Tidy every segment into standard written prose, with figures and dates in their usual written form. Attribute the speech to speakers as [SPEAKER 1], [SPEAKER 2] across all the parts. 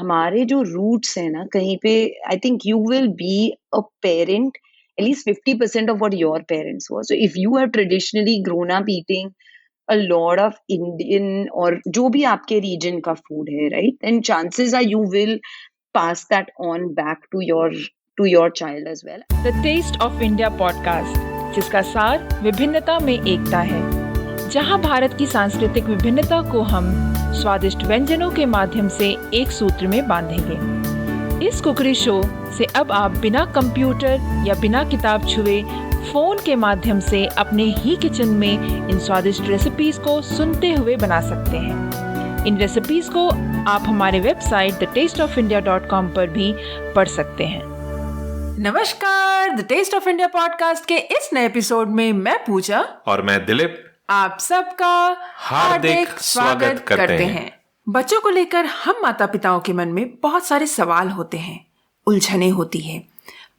[SPEAKER 1] हमारे जो रूट्स है ना कहीं पे I think you will be a parent at least 50% of what your parents were. So if you have traditionally grown up eating a lot of Indian or जो भी आपके region का food है, right? Then chances are you will pass that on back to your child as well.
[SPEAKER 2] The Taste of India podcast, जिसका सार विभिन्नता में एकता है, जहां भारत की सांस्कृतिक विभिन्नता को हम स्वादिष्ट व्यंजनों के माध्यम से एक सूत्र में बांधेंगे। इस कुकरी शो से अब आप बिना कंप्यूटर या बिना किताब छुए फोन के माध्यम से अपने ही किचन में इन स्वादिष्ट रेसिपीज को सुनते हुए बना सकते हैं। इन रेसिपीज को आप हमारे वेबसाइट thetasteofindia.com पर भी पढ़ सकते हैं। नमस्कार, the taste of India podcast के इस नए एपिसोड में मैं पूजा
[SPEAKER 3] और मैं दिलीप
[SPEAKER 2] आप सबका हार्दिक स्वागत करते हैं। बच्चों को लेकर हम माता पिताओं के मन में बहुत सारे सवाल होते हैं, उलझने होती है,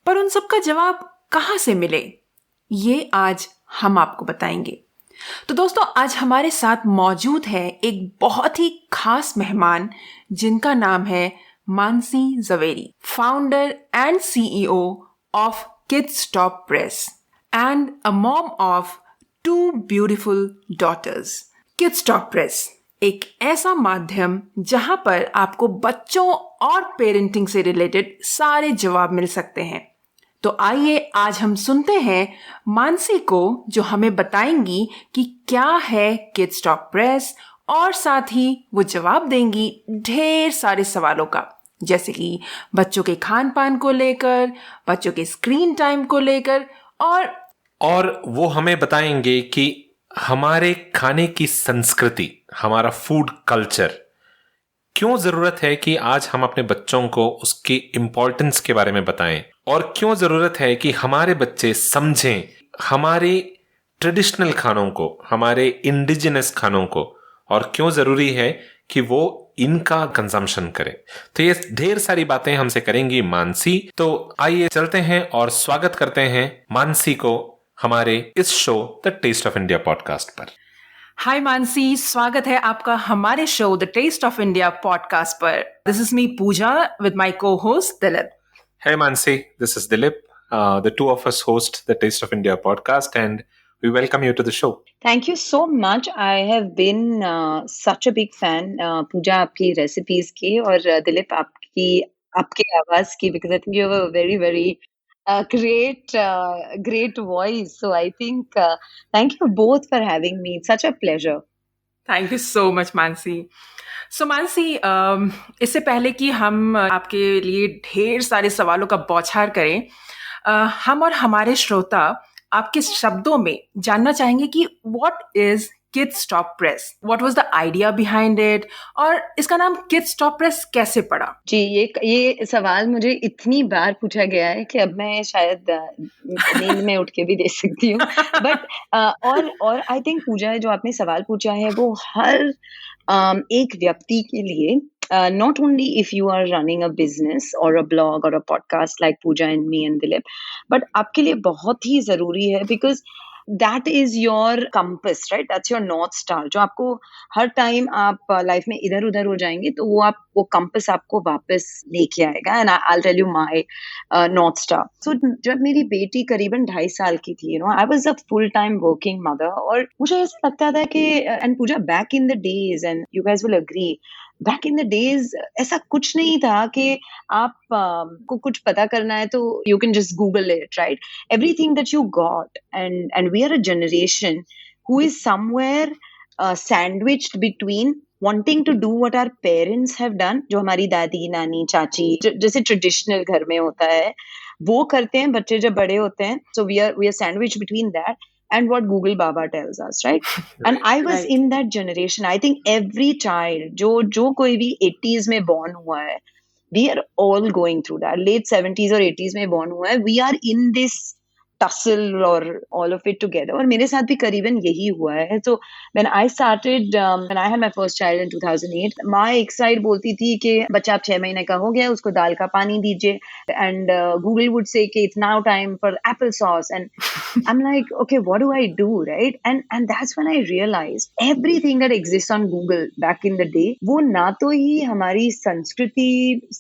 [SPEAKER 2] पर उन सब का जवाब कहाँ से मिले, ये आज हम आपको बताएंगे। तो दोस्तों, आज हमारे साथ मौजूद है एक बहुत ही खास मेहमान जिनका नाम है Mansi Javeri, founder and CEO of Kidsstoppress and a mom of 2 beautiful daughters. Kidsstoppress एक ऐसा माध्यम जहां पर आपको बच्चों और पेरेंटिंग से रिलेटेड सारे जवाब मिल सकते हैं। तो आइए आज हम सुनते हैं मानसी को, जो हमें बताएंगी कि क्या है Kidsstoppress और साथ ही वो जवाब देंगी ढेर सारे सवालों का, जैसे कि बच्चों के खान पान को लेकर, बच्चों के स्क्रीन टाइम को लेकर
[SPEAKER 3] और वो हमें बताएंगे कि हमारे खाने की संस्कृति, हमारा फूड कल्चर, क्यों जरूरत है कि आज हम अपने बच्चों को उसकी इम्पोर्टेंस के बारे में बताएं, और क्यों जरूरत है कि हमारे बच्चे समझें हमारे ट्रेडिशनल खानों को, हमारे इंडिजिनस खानों को, और क्यों जरूरी है कि वो इनका कंजम्पशन करें। तो ये ढेर सारी बातें हमसे करेंगी मानसी। तो आइए चलते हैं और स्वागत करते हैं मानसी को हमारे इस show the taste of India podcast पर।
[SPEAKER 2] हाय मानसी, स्वागत है आपका हमारे show the taste of India podcast पर। This is me Pooja with my cohost Dilip.
[SPEAKER 3] Hey Mansi, this is Dilip. The two of us host the Taste of India podcast and we welcome you to the show.
[SPEAKER 1] Thank you so much. I have been such a big fan, पूजा आपकी recipes की और दिलीप आपके आवाज की, because I think you have a very very great voice. So I think thank you both for having me. It's such a pleasure.
[SPEAKER 2] Thank you so much, Mansi. So Mansi, इससे पहले कि हम आपके लिए ढेर सारे सवालों का बौछार करें, हम और हमारे श्रोता आपके शब्दों में जानना चाहेंगे कि what is Kidsstoppress? What was the idea behind it? और इसका नाम Kidsstoppress कैसे पड़ा?
[SPEAKER 1] जी, ये सवाल मुझे इतनी बार पूछा गया है कि अब मैं शायद नींद में उठ के भी दे सकती हूँ। बट और आई थिंक पूजा, जो आपने सवाल पूछा है वो हर एक व्यक्ति के लिए, not only if you are running a business or a blog or a podcast like Pooja and me and Dilip, but आपके लिए बहुत ही जरूरी है, because that is your compass, right? That's your north star, जो आपको हर time आप life में इधर उधर हो जाएंगे तो वो compass आपको वापस लेके आएगा। And I'll tell you my north star. So जब मेरी बेटी करीबन 2.5 साल की थी, I was a full time working mother, और मुझे ऐसा लगता था कि, and Pooja, back in the days, and you guys will agree, back in the days ऐसा कुछ नहीं था कि आप को कुछ पता करना है तो you can just Google it, right? Everything that you got, and we are a generation who is somewhere sandwiched between wanting to do what our parents have done, जो हमारी दादी, नानी, चाची, जैसे ट्रेडिशनल घर में होता है वो करते हैं बच्चे जब बड़े होते हैं. So we are sandwiched between that and what Google Baba tells us, right? And I was in that generation. I think every child, जो कोई भी 80s में born हुआ है, we are all going through that. Late 70s और 80s में born हुआ है, we are in this tussle or all of it together. और मेरे साथ भी करीबन यही हुआ है. So when I started, when I had my first child in 2008, माँ एक साइड बोलती थी कि बच्चा अब 6 महीने का हो गया, उसको दाल का पानी दीजिए, and Google would say कि it's now time for applesauce, and I'm like, okay, what do I do, right? And that's when I realized everything that exists on Google back in the day, वो ना तो ही हमारी संस्कृति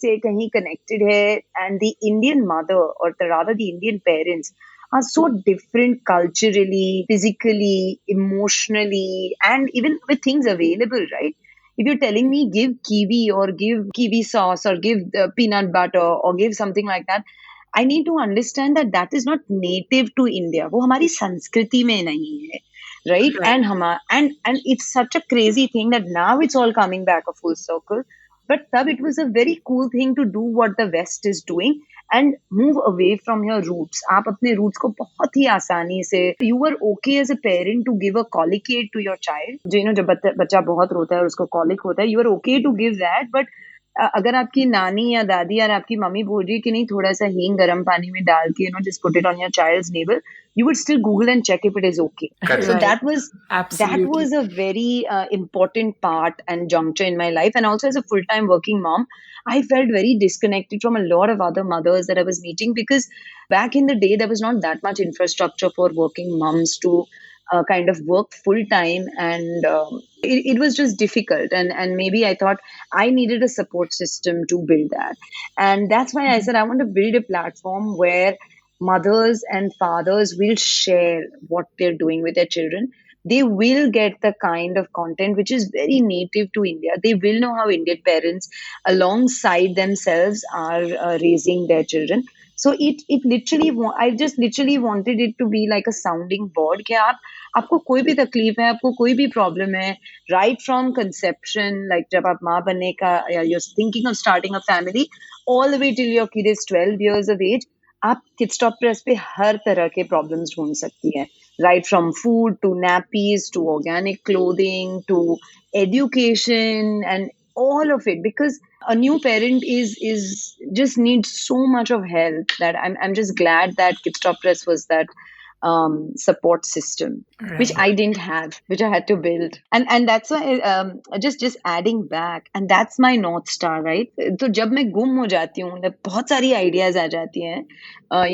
[SPEAKER 1] से कहीं connected है, and the Indian mother, or rather the Indian parents, are so different culturally, physically, emotionally, and even with things available, right? If you're telling me give kiwi or give kiwi sauce or give peanut butter or give something like that, I need to understand that that is not native to India. वो हमारी संस्कृति में नहीं है, right? And it's such a crazy thing that now it's all coming back a full circle. But तब it was a very cool thing to do what the West is doing and move away from your roots. आप अपने roots को बहुत ही आसानी से, you were okay as a parent to give a Colicate to your child. जो जब बच्चा बहुत रोता है और उसको colic होता है, you were okay to give that, but अगर आपकी नानी या दादी या आपकी मम्मी बोल रही है कि नहीं थोड़ा सा हींग गर्म पानी में डाल के just put it on your child's navel, you would still Google and check if it is okay.
[SPEAKER 3] Correct.
[SPEAKER 1] So
[SPEAKER 2] Right.
[SPEAKER 1] that was a very important part and juncture in my life. And also as a full-time working mom, I felt very disconnected from a lot of other mothers that I was meeting, because back in the day there was not that much infrastructure for working moms to kind of work full time, and it was just difficult, and maybe I thought I needed a support system to build that. And that's why I said I want to build a platform where mothers and fathers will share what they're doing with their children. They will get the kind of content which is very native to India. They will know how Indian parents alongside themselves are raising their children. So it literally, I just literally wanted it to be like a sounding board कि आपको कोई भी तकलीफ है, आपको कोई भी problem है, right from conception, like जब आप माँ बनने का, you're thinking of starting a family, all the way till your kid is 12 years of age, आप Kidsstoppress पे हर तरह के प्रॉब्लम्स ढूंढ सकती हैं, right from food to nappies to organic clothing to education and all of it, because a new parent is just needs so much of help that I'm just glad that Kidsstoppress was that support system,
[SPEAKER 2] Right.
[SPEAKER 1] which I didn't have, which I had to build, and that's why just adding back, and that's my North Star, right? तो जब मैं गुम हो जाती हूँ, जब बहुत सारी आइडियाज आ जाती हैं,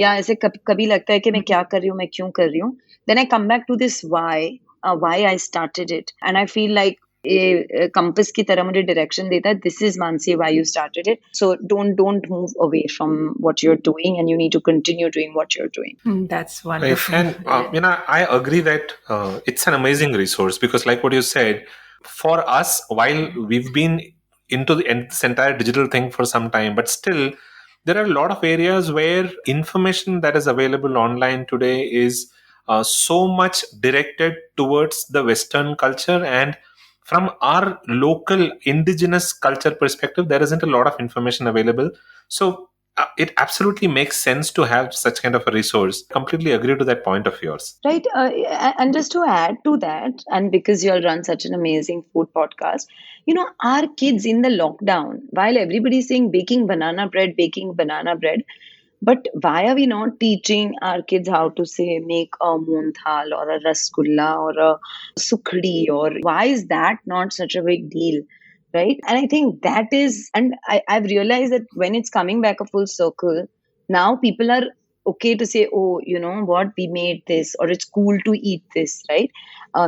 [SPEAKER 1] या ऐसे कभी लगता है कि मैं क्या कर रही हूँ, मैं क्यों कर रही हूँ, then I come back to this why I started it, and I feel like compass की तरह मुझे डायरेक्शन देता है, this is Mansi why you started it, so don't move away from what you are doing and you need to continue doing what you are doing.
[SPEAKER 2] That's wonderful.
[SPEAKER 3] And I agree that it's an amazing resource, because like what you said, for us, while we've been into this entire digital thing for some time, but still there are a lot of areas where information that is available online today is so much directed towards the Western culture, and from our local indigenous culture perspective, there isn't a lot of information available. So it absolutely makes sense to have such kind of a resource. Completely agree to that point of yours.
[SPEAKER 1] Right. And just to add to that, and because you all run such an amazing food podcast, our kids in the lockdown, while everybody's saying baking banana bread, but why are we not teaching our kids how to say make a moon thal or a rasgulla or a sukhdi, or why is that not such a big deal, right? And I think that is, and I've realized that when it's coming back a full circle, now people are okay to say, oh, you know what, we made this, or it's cool to eat this, right?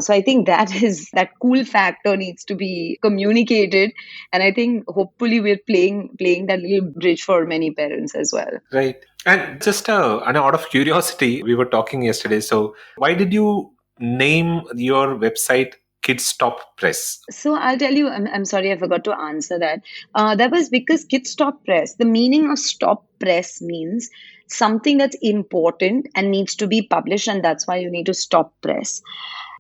[SPEAKER 1] So I think that cool factor needs to be communicated, and I think hopefully we're playing that little bridge for many parents as well.
[SPEAKER 3] Right. And just out of curiosity, we were talking yesterday. So why did you name your website Kidsstoppress?
[SPEAKER 1] So I'll tell you, I'm sorry, I forgot to answer that. That was because Kidsstoppress, the meaning of stop press means something that's important and needs to be published, and that's why you need to stop press.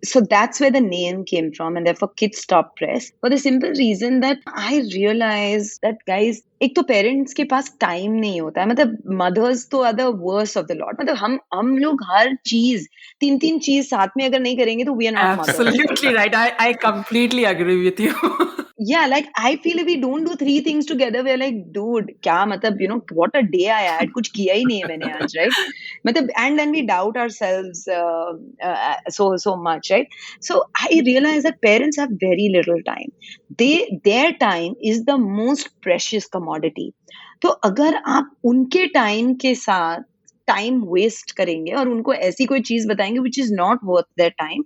[SPEAKER 1] So that's where the name came from, and therefore Kidsstoppress, for the simple reason that I realized that, guys, एक तो parents के पास time नहीं होता है, मतलब mothers तो are the worst of the lot, मतलब हम लोग हर चीज 3 चीज साथ में अगर नहीं करेंगे तो we are not mothers.
[SPEAKER 2] Absolutely right. I completely agree with you.
[SPEAKER 1] Yeah, like I feel if we don't do three things together, we're like, dude, kya matlab, what a day I had, kuch kiya hi nahi hai maine aaj, right? Matlab, and then we doubt ourselves so much, right? So I realize that parents have very little time. Their time is the most precious commodity. तो अगर आप उनके time के साथ time waste करेंगे और उनको ऐसी कोई चीज बताएंगे which is not worth their time,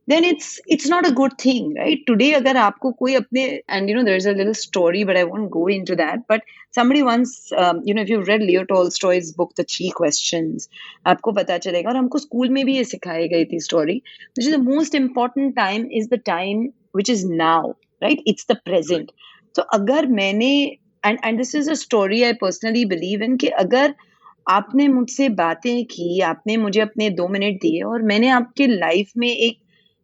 [SPEAKER 1] then it's not a good thing, right? Today agar aapko koi apne, and there's a little story but I won't go into that, but somebody once, if you've read Leo Tolstoy's book The Three Questions, aapko pata chalega, aur humko school mein bhi ye sikhayi gayi thi story, which is the most important time is the time which is now, right? It's the present. So agar maine, and this is a story I personally believe in, कि अगर आपने मुझसे बातें की, आपने मुझे अपने 2 minute दिए और मैंने आपके लाइफ में एक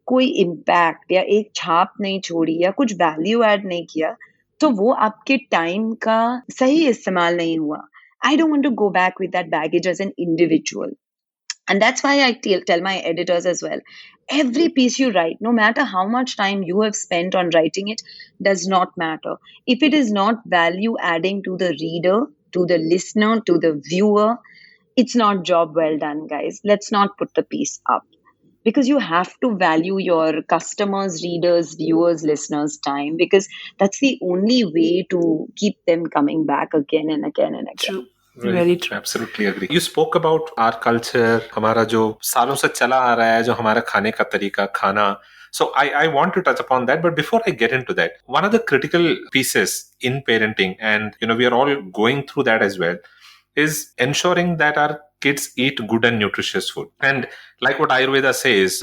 [SPEAKER 1] कोई इम्पैक्ट या एक छाप नहीं छोड़ी या कुछ वैल्यू ऐड नहीं किया, तो वो आपके टाइम का सही इस्तेमाल नहीं हुआ. I don't want to go back with that baggage as an individual. And that's why I tell my editors as well. Every piece you write, no matter how much time you have spent on writing it, does not matter. If it is not value adding to the reader, to the listener, to the viewer, it's not job well done, guys. Let's not put the piece up. Because you have to value your customers, readers, viewers, listeners' time, because that's the only way to keep them coming back again and again and again.
[SPEAKER 2] True.
[SPEAKER 3] Right.
[SPEAKER 2] Very true.
[SPEAKER 3] Absolutely agree. You spoke about our culture, हमारा जो सालों से चला आ रहा है, जो हमारा खाने का तरीका, खाना. So I want to touch upon that, but before I get into that, one of the critical pieces in parenting, and we are all going through that as well, is ensuring that our kids eat good and nutritious food. And like what Ayurveda says,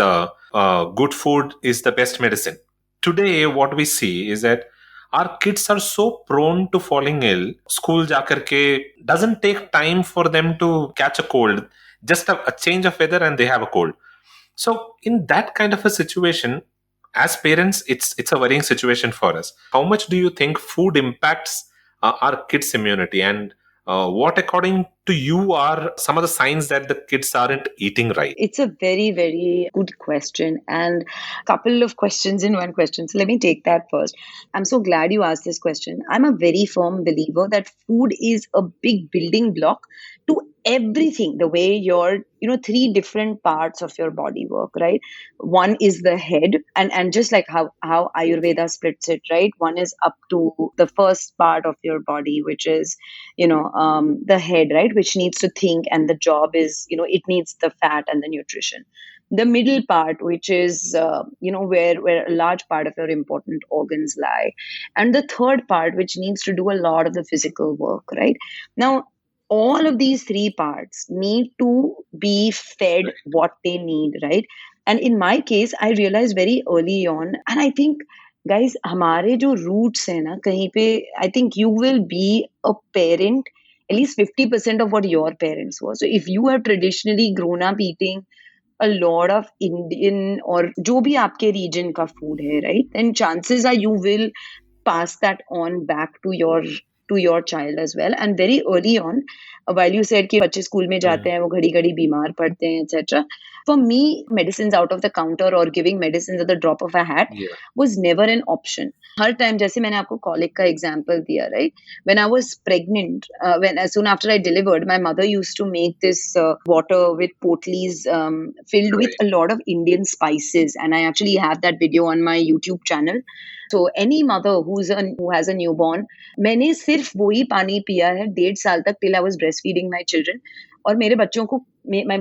[SPEAKER 3] good food is the best medicine. Today, what we see is that our kids are so prone to falling ill. School jaakar ke doesn't take time for them to catch a cold. Just a change of weather and they have a cold. So in that kind of a situation, as parents, it's a worrying situation for us. How much do you think food impacts our kids' immunity, and what, according to you, are some of the signs that the kids aren't eating right?
[SPEAKER 1] It's a very, very good question, and a couple of questions in one question. So let me take that first. I'm so glad you asked this question. I'm a very firm believer that food is a big building block to everything, the way your three different parts of your body work, right? One is the head, and just like how Ayurveda splits it, right? One is up to the first part of your body, which is the head, right, which needs to think, and the job is it needs the fat and the nutrition. The middle part, which is where a large part of your important organs lie, and the third part, which needs to do a lot of the physical work, right? Now all of these three parts need to be fed what they need, right? And in my case, I realized very early on, and I think, guys, हमारे जो roots हैं ना कहीं पे, I think you will be a parent at least 50% of what your parents were. So if you have traditionally grown up eating a lot of Indian or जो भी आपके region का food है, right? Then chances are you will pass that on back to your child as well. And very early on, while you said कि बच्चे school में जाते हैं, वो घड़ी घड़ी बीमार पड़ते हैं, etc. For me, medicines out of the counter or giving medicines at the drop of a hat was never an option. Her time, जैसे मैंने आपको colic का example दिया, right? When I was pregnant, as soon after I delivered, my mother used to make this water with potleys filled with a lot of Indian spices, and I actually have that video on my YouTube channel. So any mother who has a newborn, मैंने सिर्फ वही पानी पिया है 1.5 साल तक till I was breastfeeding my children. और मेरे बच्चों को,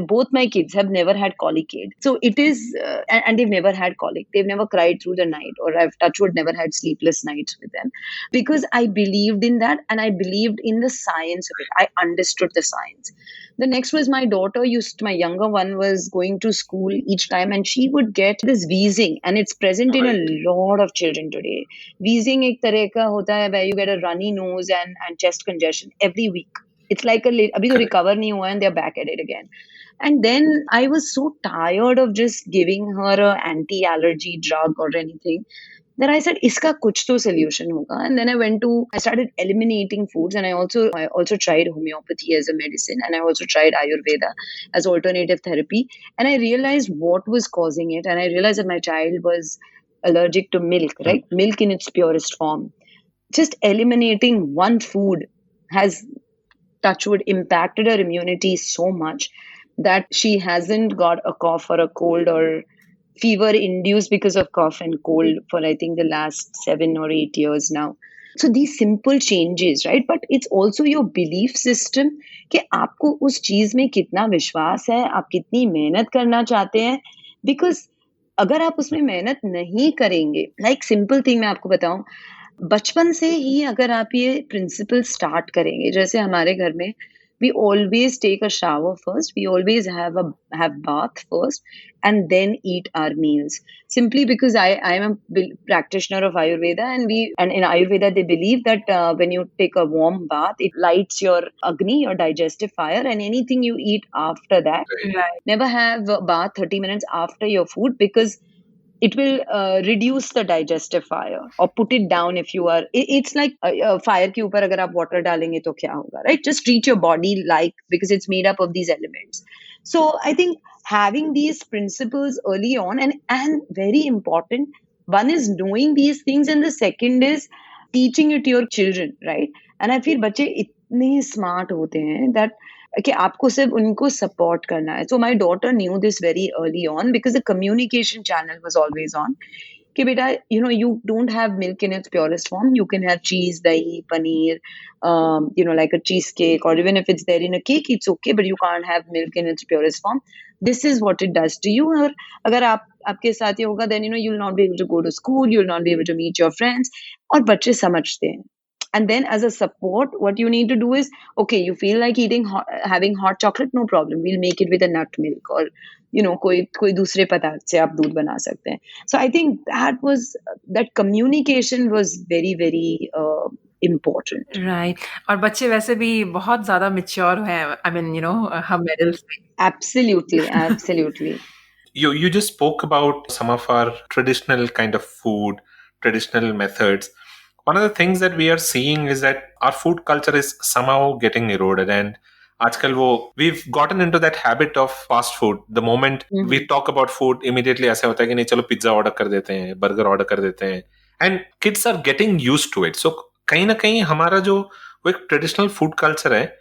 [SPEAKER 1] both my kids have never had colic aid. So it is, and they've never had colic. They've never cried through the night, or I've touchwood never had sleepless nights with them, because I believed in that, and I believed in the science of it. I understood the science. The next was my daughter my younger one was going to school each time, and she would get this wheezing, and it's present in a lot of children today. Wheezing एक तरह का होता है where you get a runny nose and chest congestion every week. It's like अभी तो recover नहीं हुआ and they're back at it again. And then I was so tired of just giving her an anti-allergy drug or anything that I said, iska kuch to solution hoga. And then I started eliminating foods, and I also tried homeopathy as a medicine, and I also tried Ayurveda as alternative therapy. And I realized what was causing it, and I realized that my child was allergic to milk, right? Milk in its purest form. Just eliminating one food has, touchwood, impacted her immunity so much that she hasn't got a cough or a cold or fever induced because of cough and cold for I think the last 7 or 8 years now. So these simple changes, right? But it's also your belief system कि आपको उस चीज में कितना विश्वास है, आप कितनी मेहनत करना चाहते हैं. बिकॉज अगर आप उसमें मेहनत नहीं करेंगे, लाइक सिंपल थिंग मैं आपको बताऊं, बचपन से ही अगर आप ये प्रिंसिपल स्टार्ट करेंगे, जैसे हमारे घर में we always take a shower first, we always have bath first, and then eat our meals, simply because I am a practitioner of Ayurveda, and in Ayurveda they believe that when you take a warm bath, it lights your agni, your digestive fire, and anything you eat after that,
[SPEAKER 2] Right.
[SPEAKER 1] never have a bath 30 minutes after your food, because it will reduce the digestive fire, or put it down if you are, it's like fire के ऊपर अगर आप water डालेंगे तो क्या होगा, right? Just treat your body like, because it's made up of these elements. So I think having these principles early on, and very important, one is knowing these things, and the second is teaching it to your children, right? And I feel बच्चे इतने smart होते हैं that कि आपको सिर्फ उनको support करना है. So my daughter knew this very early on, because the communication channel was always on कि बेटा, you don't have milk in its purest form, you can have cheese, dahi, paneer, like a cheesecake, or even if it's there in a cake, it's okay, but you can't have milk in its purest form. This is what it does to you. और अगर आपके साथ ये होगा, then you'll not be able to go to school, you'll not be able to meet your friends. और बच्चे समझते हैं. And then as a support, what you need to do is, okay, you feel like having hot chocolate, no problem. We'll make it with a nut milk, or, कोई दूसरे पदार्थ से आप दूध बना सकते हैं. So I think that communication was very, very important.
[SPEAKER 2] Right. और बच्चे वैसे भी बहुत ज़्यादा mature हैं. I mean, हम adults भी.
[SPEAKER 1] Absolutely, absolutely.
[SPEAKER 3] You just spoke about some of our traditional kind of food, traditional methods. One of the things that we are seeing is that our food culture is somehow getting eroded, and आजकल we've gotten into that habit of fast food. The moment we talk about food, immediately ऐसा होता है कि नहीं, चलो pizza order कर देते हैं, बर्गर ऑर्डर कर देते हैं, and kids are getting used to it. So कहीं ना कहीं हमारा जो वो एक ट्रेडिशनल फूड कल्चर है,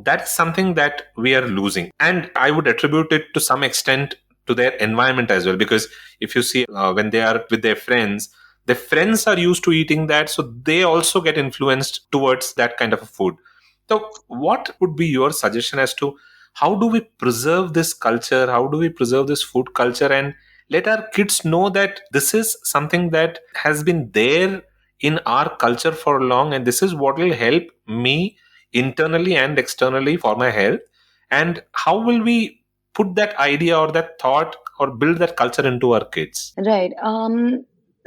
[SPEAKER 3] that's something that we are losing, and I would attribute it to some extent to their environment as well, because if you see when they are with their friends are used to eating that, so they also get influenced towards that kind of a food. So what would be your suggestion as to how do we preserve this culture, how do we preserve this food culture, and let our kids know that this is something that has been there in our culture for long, and this is what will help me internally and externally for my health? And how will we put that idea or that thought or build that culture into our kids?
[SPEAKER 1] Right.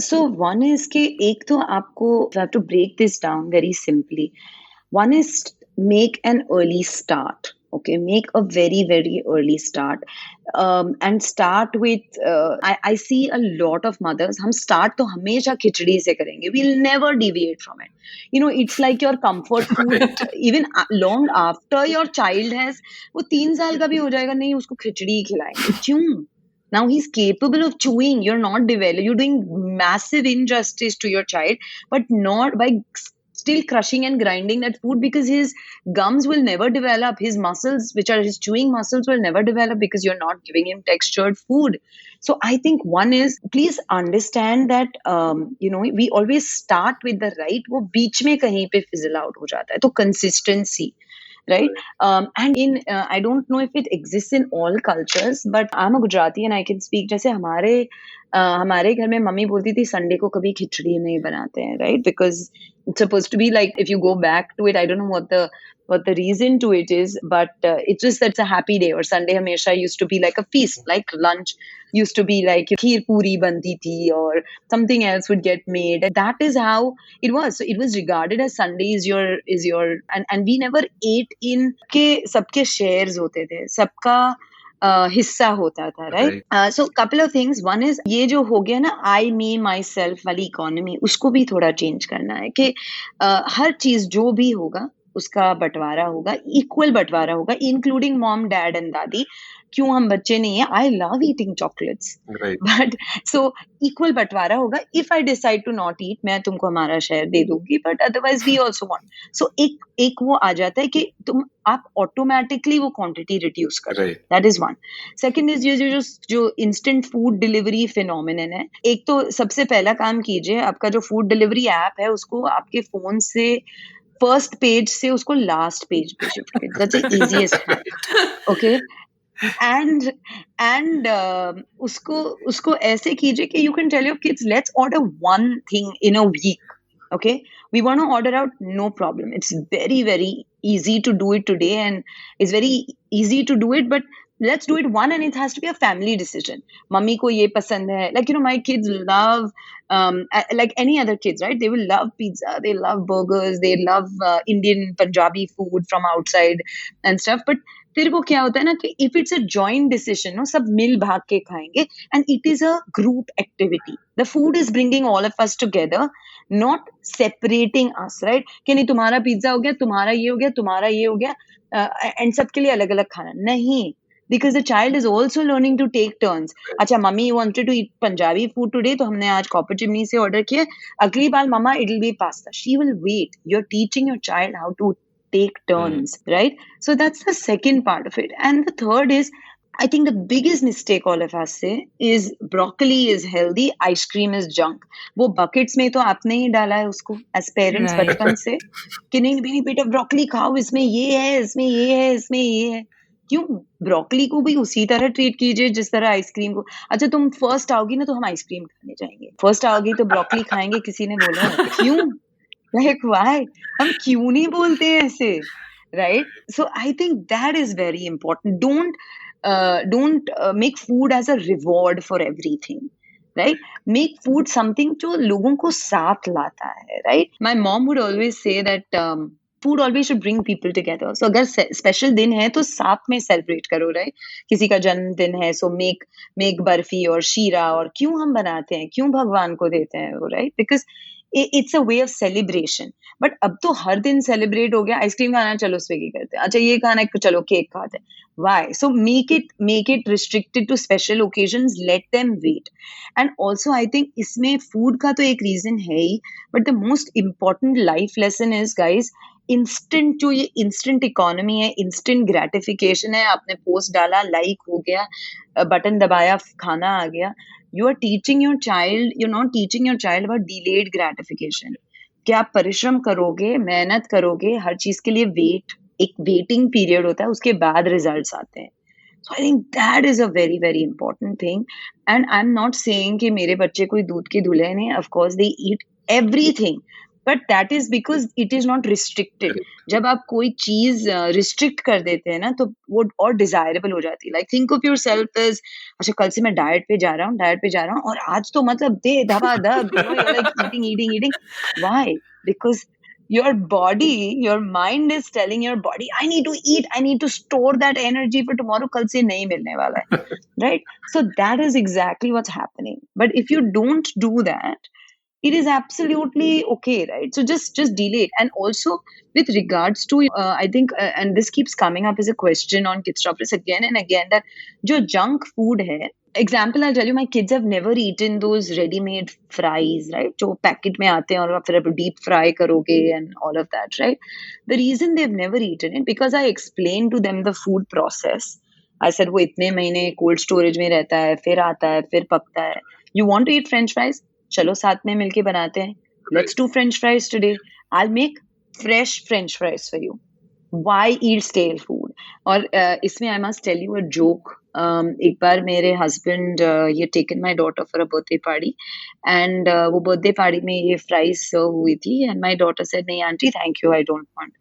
[SPEAKER 1] So one is कि एक तो आपको, you have to break this down very simply. One is make an early start. Okay, make a very, very early start, and start with. I see a lot of mothers. हम start तो हमेशा खिचड़ी से करेंगे. We'll never deviate from it. It's like your comfort food. Even long after your child has, वो 3 साल का भी हो जाएगा, नहीं उसको खिचड़ी खिलाएंगे. क्यों? Now he's capable of chewing. You're not developing. You're doing massive injustice to your child, but not by still crushing and grinding that food, because his gums will never develop. His muscles, which are his chewing muscles, will never develop because you're not giving him textured food. So I think one is, please understand that, we always start with the right. वो बीच में कहीं पे fizzle out हो जाता है. तो consistency. Right. And I don't know if it exists in all cultures, but I'm a Gujarati and I can speak. जैसे हमारे घर में मम्मी बोलती थी संडे को कभी खिचड़ी नहीं बनाते हैं, right? Because it's supposed to be like, if you go back to it, I don't know what the reason to it is, but it's just that it's a happy day. Or Sunday हमेशा used to be like a feast, like lunch used to be like kheer puri बनती थी, or something else would get made. That is how it was. So it was regarded as Sunday is your and we never ate in के सबके shares होते थे, सबका हिस्सा होता था, right? So couple of things. One is ये जो हो गया ना I, me, myself वाली इकोनॉमी, उसको भी थोड़ा चेंज करना है कि हर चीज जो भी होगा उसका बंटवारा होगा, इक्वल बंटवारा होगा, इंक्लूडिंग मॉम, डैड एंड दादी. क्यों हम बच्चे नहीं है? I love eating chocolates, but so equal बंटवारा होगा. If I decide to not eat, मैं तुमको हमारा शेयर दे दूंगी, but otherwise we also want. So एक वो आ जाता है कि आप ऑटोमेटिकली वो क्वांटिटी रिड्यूस कर. That is one. Second is जो इंस्टेंट फूड डिलीवरी फिनोमिनन है. एक तो सबसे पहला काम कीजिए, आपका जो फूड डिलीवरी ऐप है उसको आपके फोन से फर्स्ट पेज से उसको लास्ट पेज पे शिफ्ट करें. That's the easiest hack. Okay. And उसको ऐसे कीजिए कि you can tell your kids, let's order one thing in a week. Okay, we want to order out, no problem. It's very, very easy to do it today, and it's very easy to do it, but let's do it one, and it has to be a family decision. Mummy ko ye pasand hai, like, my kids love like any other kids, right? They will love pizza, they love burgers, they love Indian Punjabi food from outside and stuff. But फिर वो क्या होता है ना कि if it's a joint decision, no, सब मिल भाग के खाएंगे, and it is a group activity. The food is bringing all of us together, not separating us, right? कि नहीं तुम्हारा पिज्जा हो गया, तुम्हारा ये हो गया, तुम्हारा ये हो गया, एंड सबके लिए अलग अलग खाना नहीं. Because the child is also learning to take turns. अच्छा, mummy wanted to eat Punjabi food today, तो हमने आज कॉपर चिमनी से ऑर्डर किया. अगली बार मम्मा it'll be pasta. She will wait. You're teaching your child how to take turns, right? So that's the second part of it. And the third is, I think the biggest mistake all of us say is broccoli is healthy, ice cream is junk. वो buckets में तो आपने ही डाला है उसको as parents बचपन से कि नहीं नहीं बेटा ब्रोकली खाओ, इसमें ये है, इसमें ये है, इसमें ये है. क्यों? ब्रोकली को भी उसी तरह ट्रीट कीजिए जिस तरह आइसक्रीम को. अच्छा, तुम फर्स्ट आओगी ना तो हम आइसक्रीम खाने जाएंगे, फर्स्ट आओगी तो ब्रोकली खाएंगे, किसी ने बोला है? क्यों? Like, why? हम क्यों नहीं बोलते हैं ऐसे, right? So I think that is very important. Don't make food as a reward for everything, right? Make food something जो लोगों को साथ लाता है, right? My mom would always say that food always should bring people together. So अगर special दिन है तो साथ में सेलिब्रेट करो, राइट? किसी का जन्मदिन है, सो मेक बर्फी और शीरा. और क्यों हम बनाते हैं, क्यों भगवान को देते हैं वो, right? Because it's a way of celebration. But अब तो हर दिन सेलिब्रेट हो गया. आइसक्रीम खाना, चलो स्विगी करते हैं. अच्छा, ये खाना है, चलो केक खाते हैं. Why? So make it restricted to special occasions. Let them wait. And also, I think इसमें food का तो एक reason है ही, but the most important life lesson is, guys, instant जो ये instant economy है, instant gratification है. आपने post डाला, like हो गया, बटन दबाया, खाना आ गया. You are teaching your child, you're not teaching your child about delayed gratification. कि आप परिश्रम करोगे, मेहनत करोगे, हर चीज के लिए एक वेटिंग पीरियड होता है, उसके बाद रिजल्ट्स आते हैं. So I think that is a very, very important thing. And I'm not saying कि मेरे बच्चे कोई दूध के धुले नहीं. Of course, they eat everything. But that is because it is not restricted. जब आप कोई चीज रिस्ट्रिक्ट कर देते हैं ना तो वो और डिजायरेबल हो जाती है. Like think of yourself as, अच्छा कल से मैं डाइट पे जा रहा हूँ और आज तो मतलब दे धबाधब, you're like eating. Why? Because your body, your mind is telling your body, I need to eat, I need to store that energy for tomorrow, कल से नहीं मिलने वाला है, right? So that is exactly what's happening. But if you don't do that, it is absolutely okay, right? So just delay it. And also with regards to I think and this keeps coming up as a question on Kidsstoppress again and again, that jo junk food hai, example I'll tell you, my kids have never eaten those ready made fries, right? जो packet में आते हैं और फिर आप deep fry करोगे and all of that, right? The reason they've never eaten it, because I explained to them the food process. I said वो इतने महीने कोल्ड स्टोरेज में रहता है, फिर आता है, फिर पकता है. You want to eat French fries? चलो साथ में मिलके बनाते हैं. Let's do French fries today. I'll make fresh French fries for you. Why eat stale food? और इसमें I must tell you a joke. एक बार मेरे husband ये taken my daughter for a birthday party, and वो birthday party में ये fries serve हुई थी, and my daughter said, नहीं auntie, thank you, I don't want.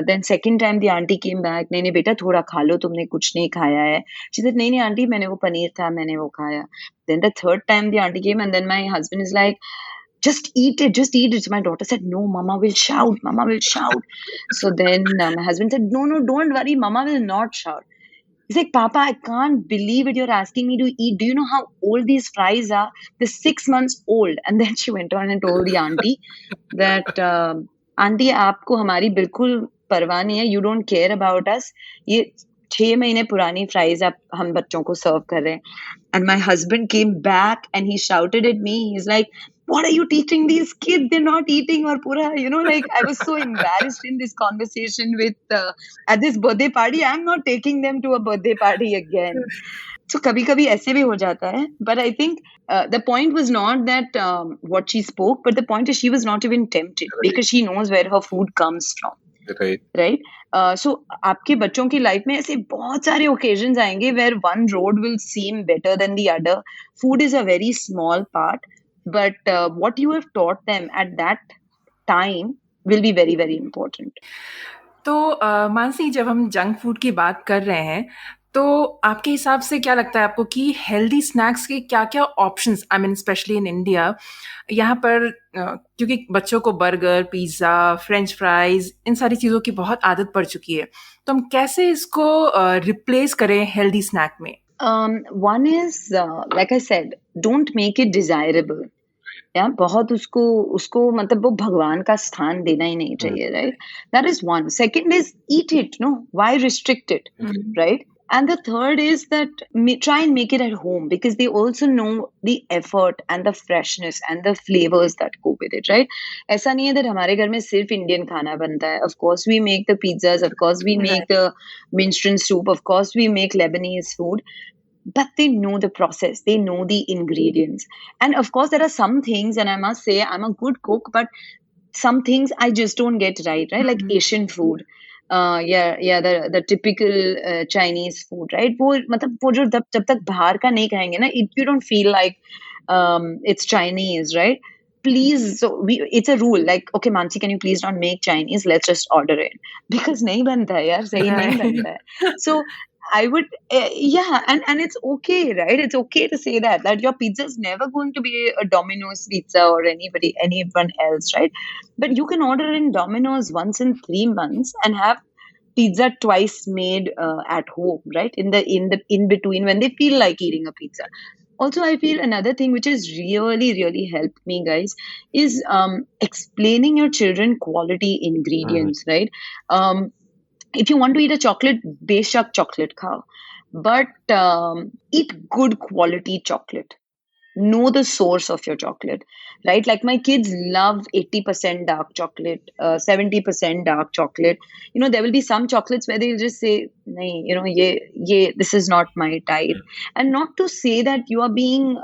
[SPEAKER 1] Then second time the auntie came back, नहीं बेटा थोड़ा खा लो, तुमने कुछ नहीं खाया है. She said, नहीं auntie, मैंने वो पनीर था, मैंने वो खाया. Then the third time the auntie came, and then my husband is like, just eat it. So my daughter said, no, mama will shout. So then my husband said, no, don't worry, mama will not shout. He's like, Papa, I can't believe it. You're asking me to eat. Do you know how old these fries are? They're 6 months old. And then she went on and told the auntie that aunty आपको हमारी बिल्कुल परवाह नहीं है, you don't care about us, ये 6 महीने पुरानी fries आप हम बच्चों को सर्व कर रहे हैं. And my husband came back and he shouted at me. He's like, what are you teaching these kids? They're not eating or pura, like I was so embarrassed in this conversation with, at this birthday party. I'm not taking them to a birthday party again. So kabhi kabhi aise bhi ho jata hai. But I think the point was not that what she spoke, but the point is she was not even tempted because she knows where her food comes from. Right? So आपके बच्चों की life में ऐसे बहुत सारे occasions आएंगे where one road will seem better than the other. Food is a very small part, but what you have taught them at that time will be very, very important.
[SPEAKER 2] तो मानसी, जब हम junk food की बात कर रहे हैं तो आपके हिसाब से क्या लगता है आपको कि हेल्दी स्नैक्स के क्या क्या options, I mean specially in India, यहाँ पर क्योंकि बच्चों को बर्गर, पिज्ज़ा, फ्रेंच फ्राइज, इन सारी चीज़ों की बहुत आदत पड़ चुकी है, तो हम कैसे इसको रिप्लेस करें हेल्दी स्नैक में?
[SPEAKER 1] One is, like I said, don't make it desirable. बहुत उसको मतलब वो भगवान का स्थान देना ही नहीं चाहिए, right? That is one. Second is eat it, no? Why restrict it, right? And the third is that try and make it at home because they also know the effort and the freshness and the flavors that go with it, right? ऐसा नहीं है that हमारे घर में सिर्फ Indian खाना बनता है. Of course we make the pizzas, of course we make the minestrone soup, of course we make Lebanese food. But they know the process, they know the ingredients. And of course, there are some things, and I must say, I'm a good cook, but some things I just don't get right? Like Asian food. The typical Chinese food, right? वो मतलब वो जो जब तक बाहर का नहीं खाएंगे ना, you don't feel like it's Chinese, right? Please, it's a rule. Like, okay, Mansi, can you please not make Chinese? Let's just order it because नहीं बनता है यार, सही नहीं बनता है. So I would, and it's okay, right? It's okay to say that your pizza is never going to be a Domino's pizza or anyone else, right? But you can order in Domino's once in 3 months and have pizza twice made at home, right? In between when they feel like eating a pizza. Also, I feel another thing which has really, really helped me, guys, is explaining your children quality ingredients, right? If you want to eat a chocolate, beshak chocolate khao. But eat good quality chocolate. Know the source of your chocolate, right? Like my kids love 80% dark chocolate, 70% dark chocolate. There will be some chocolates where they'll just say, nahi, this is not my type. And not to say that you are being,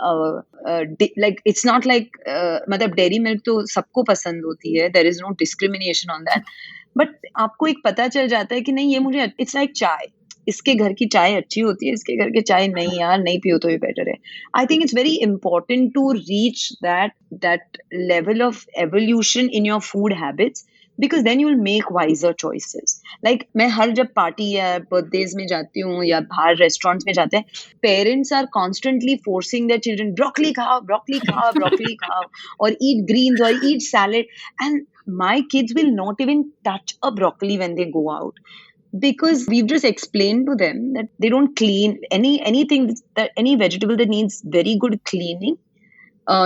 [SPEAKER 1] like, it's not like, matlab dairy milk to sabko pasand hoti hai. There is no discrimination on that. But आपको एक पता चल जाता है कि नहीं ये मुझे, it's like चाय, इसके घर की चाय अच्छी होती है, इसके घर की चाय नहीं यार, नहीं पियो तो भी बेटर है. I think it's very important to reach that level of evolution in your food habits because then you'll make wiser choices. Like मैं हर जब पार्टी या बर्थडेज में जाती हूँ या बाहर रेस्टोरेंट्स में जाते हैं, parents are constantly forcing their children, broccoli खाओ, broccoli खाओ, broccoli खाओ, or eat greens or eat salad, and my kids will not even touch a broccoli when they go out. Because we've just explained to them that they don't clean any vegetable that needs very good cleaning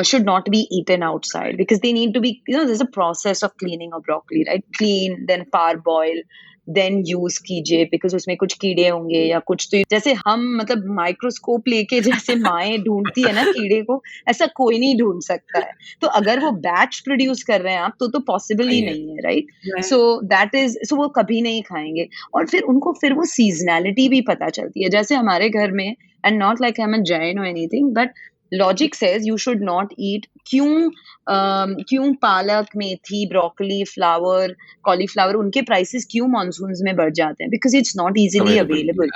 [SPEAKER 1] should not be eaten outside because they need to be, there's a process of cleaning a broccoli, right? Clean, then parboil, then use कीजिए because उसमें कुछ कीड़े होंगे या कुछ, तो जैसे हम मतलब माइक्रोस्कोप लेके जैसे माएँ ढूंढती है ना कीड़े को, ऐसा कोई नहीं ढूंढ सकता है. तो अगर वो बैच प्रोड्यूस कर रहे हैं आप तो पॉसिबल ही नहीं है, राइट? सो वो कभी नहीं खाएंगे. और फिर उनको फिर वो सीजनैलिटी भी पता चलती है. जैसे हमारे घर में, and not like I am a Jain और anything, but logic says you should not eat. क्यों पालक, मेथी, ब्रोकली, फ्लावर, कॉलीफ्लावर, उनके प्राइसेस क्यों मॉनसून्स में बढ़ जाते हैं? Because it's not easily available,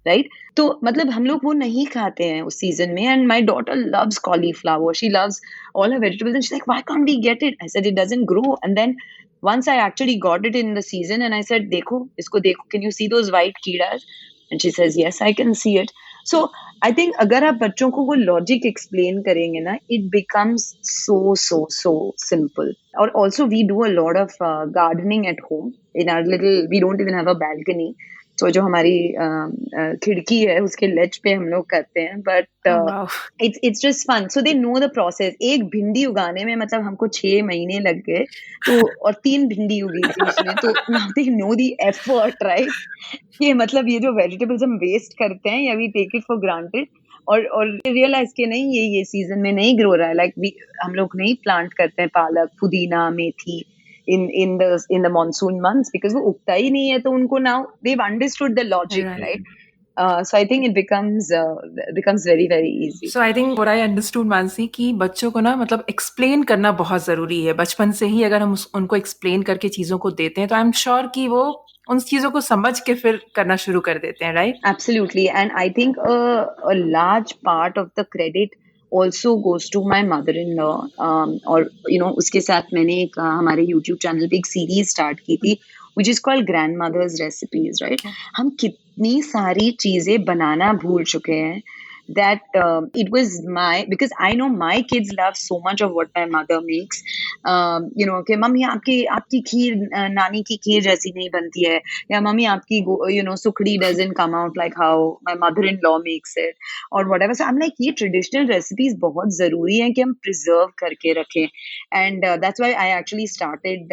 [SPEAKER 1] right? तो मतलब हम लोग वो नहीं खाते हैं उस सीजन में. And my daughter loves cauliflower, she loves all her vegetables, and she like why can't we get it? I said it doesn't grow. And then once I actually got it in the season and I said, देखो, इसको देखो, can you see those white कीड़ास? And she says, yes, I can see it. So I think अगर आप बच्चों को वो logic explain करेंगे ना, it becomes so simple. Or also we do a lot of gardening at home. We don't even have a balcony. So जो हमारी खिड़की है उसके लेच पे हम लोग करते हैं, but
[SPEAKER 2] वाह।
[SPEAKER 1] it's just fun. So they know the process. एक भिंडी उगाने में मतलब हमको 6 महीने लग गए, तो और 3 भिंडी उगी थी उसमें, तो now they know the effort, right? कि मतलब ये जो वेजिटेबल्स हम वेस्ट करते हैं या we take it for granted, और रियलाइज कि नहीं ये सीजन में नहीं ग्रो रहा है, लाइक हम लोग नहीं प्लांट करते हैं पालक, पुदीना, मेथी in the monsoon months, because वो उगता ही नहीं है, तो उनको now they understood the logic,
[SPEAKER 2] Right.
[SPEAKER 1] Right? So I think it becomes very very easy.
[SPEAKER 2] So I think what I understood, Mansi, कि बच्चों को ना मतलब एक्सप्लेन करना बहुत जरूरी है बचपन से ही। अगर हम उनको एक्सप्लेन करके चीजों को देते हैं तो आई एम श्योर कि वो उन चीजों को समझ के फिर करना शुरू कर देते हैं, right?
[SPEAKER 1] Absolutely, and I think a large part of the credit also goes to my mother-in-law. और उसके साथ मैंने एक हमारे YouTube चैनल पे एक सीरीज स्टार्ट की थी which is called Grandmother's Recipes, right? हम कितनी सारी चीजें बनाना भूल चुके हैं that it was because I know my kids love so much of what my mother makes. कि मम्मी आपकी खीर नानी की खीर जैसी नहीं बनती है, या मम्मी आपकी सुखड़ी doesn't come out like how my mother-in-law makes it, or whatever. So I'm like, ये traditional recipes बहुत जरूरी है कि हम preserve करके रखें, and that's why I actually started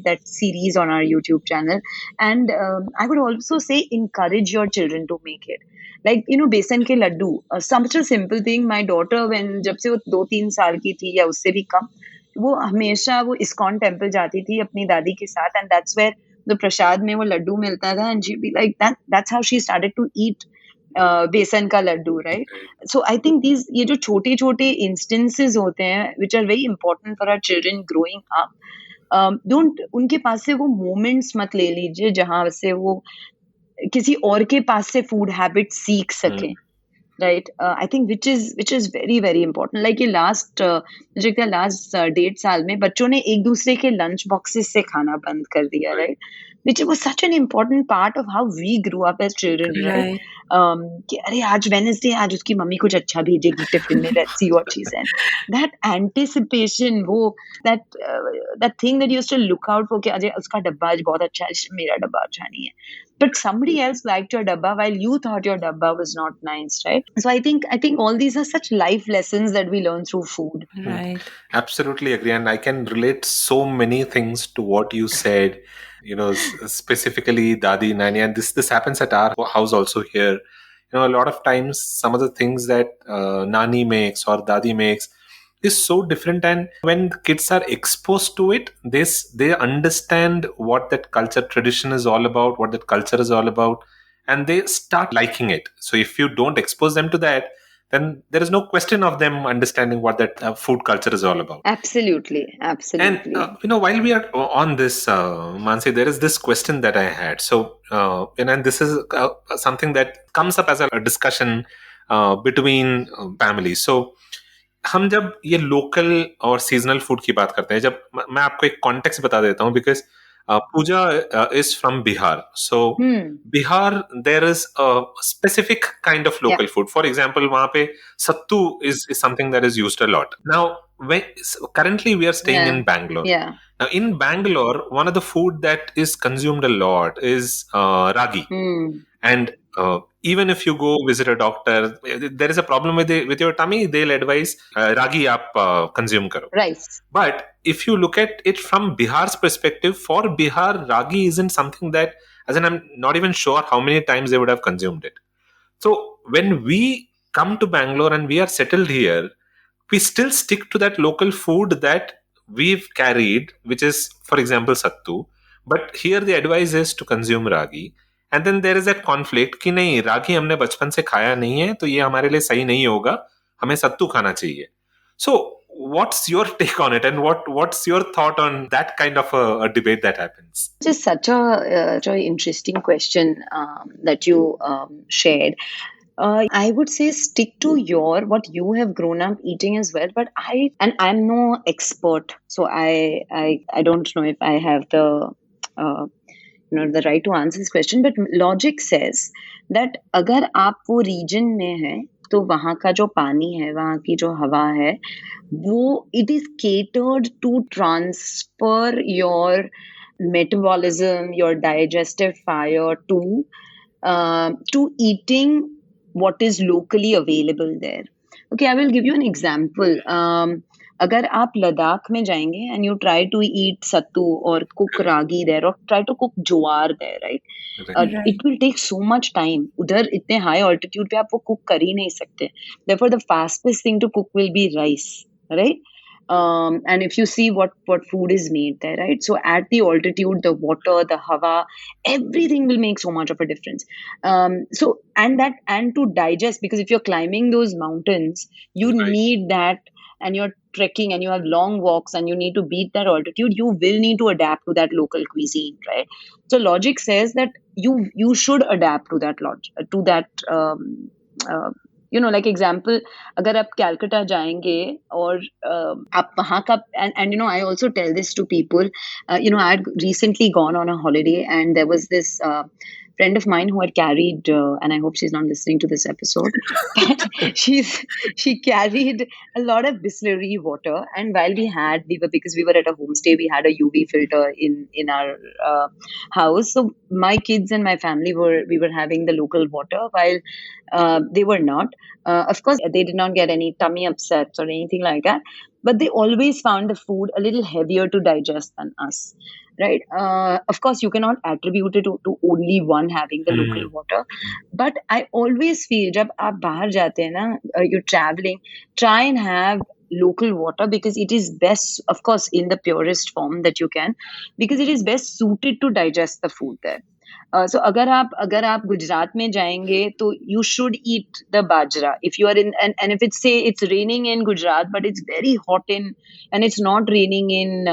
[SPEAKER 1] that series on our YouTube channel. And I would also say encourage your children to make it. Like बेसन के Laddu, such a simple thing. My daughter, when जब से वो 2-3 साल की थी या उससे भी कम, वो हमेशा वो इस्कॉन टेम्पल जाती थी अपनी दादी के साथ, and that's where the प्रसाद में वो लड्डू मिलता था, and she'd be like that's how she started to eat बेसन का Laddu, right? So I think ये जो छोटे छोटे instances होते हैं which are very important for our children growing up, don't उनके पास से वो moments मत ले लीजिए जहाँ से वो किसी और के पास से फूड हैबिट सीख सके, right? I think which is very very important. Like ये लास्ट 1.5 साल में बच्चों ने एक दूसरे के लंच बॉक्सेस से खाना बंद कर दिया, right? Which was such an important part of how we grew up as children, right? कि अरे आज वेडनेसडे, आज उसकी मम्मी कुछ अच्छा भेजेगी टिफिन में, let's see what she said. That anticipation, वो that thing that you used to look out for, कि अरे उसका डब्बा आज बहुत अच्छा है, मेरा डब्बा अच्छा नहीं है. But somebody else liked your dabba while you thought your dabba was not nice, right? So I think all these are such life lessons that we learn through food.
[SPEAKER 2] Right.
[SPEAKER 3] Absolutely agree, and I can relate so many things to what you said. Specifically Dadi, Nani, and this happens at our house also here. A lot of times some of the things that Nani makes or Dadi makes is so different, and when the kids are exposed to it, they understand what that culture tradition is all about, what that culture is all about, and they start liking it. So if you don't expose them to that, then there is no question of them understanding what that food culture is all about.
[SPEAKER 1] Absolutely.
[SPEAKER 3] And while we are on this, Mansi, there is this question that I had. So and this is something that comes up as a discussion between families. So हम जब ये local और seasonal food की बात करते हैं, जब मैं आपको एक कॉन्टेक्स्ट बता देता हूँ, because Pooja is from Bihar. So Bihar there is a specific kind of local food. For example, वहां पे sattu is something that is used a lot. Now currently we are staying in Bangalore. Now in Bangalore, one of the food that is consumed a lot is ragi. And even if you go visit a doctor, there is a problem with your tummy, they'll advise ragi aap consume karo.
[SPEAKER 1] Rice.
[SPEAKER 3] But if you look at it from Bihar's perspective, for Bihar, ragi isn't something that, as in, I'm not even sure how many times they would have consumed it. So when we come to Bangalore and we are settled here, we still stick to that local food that we've carried, which is, for example, sattu. But here the advice is to consume ragi. And then there is that conflict कि नहीं, रागी हमने बचपन से खाया नहीं है, तो ये हमारे लिए सही नहीं होगा, हमें सत्तू खाना चाहिए. So what's your take on it, and what's your thought on that kind of a debate that happens?
[SPEAKER 1] This is such a interesting question that you shared. I would say stick to what you have grown up eating as well. But I'm no expert, so I don't know if I have the the right to answer this question. But logic says that अगर आप वो region में हैं, तो वहाँ का जो पानी है, वहाँ की जो हवा है, वो it is catered to transfer your metabolism, your digestive fire to eating what is locally available there. Okay, I will give you an example. अगर आप लद्दाख में जाएंगे and you try to eat sattu or cook ragi there or try to cook jowar there, right? It will take so much time. उधर इतने high altitude पे आप वो cook कर ही नहीं सकते. Therefore, the fastest thing to cook will be rice, right? And if you see what food is made there, right? So at the altitude, the water, the hawa, everything will make so much of a difference. So and to digest, because if you're climbing those mountains, you need that, and you're trekking and you have long walks and you need to beat that altitude, you will need to adapt to that local cuisine, right? So logic says that you should adapt to that like example, अगर आप कैलकाटा जाएंगे और आप वहाँ का and I also tell this to people. I had recently gone on a holiday and there was this friend of mine who had carried and I hope she's not listening to this episode, but she carried a lot of Bisleri water, and while because we were at a homestay, we had a UV filter in our house. So my kids and my family we were having the local water while they were not. Of course, they did not get any tummy upsets or anything like that, but they always found the food a little heavier to digest than us, right? Of course, you cannot attribute it to only one having the local water, but I always feel जब आप बाहर जाते हैं ना, you're traveling, try and have local water because it is best, of course, in the purest form that you can, because it is best suited to digest the food there. So अगर आप गुजरात में जाएंगे तो you should eat the bajra. If you are in and if it's raining in Gujarat but it's very hot and it's not raining in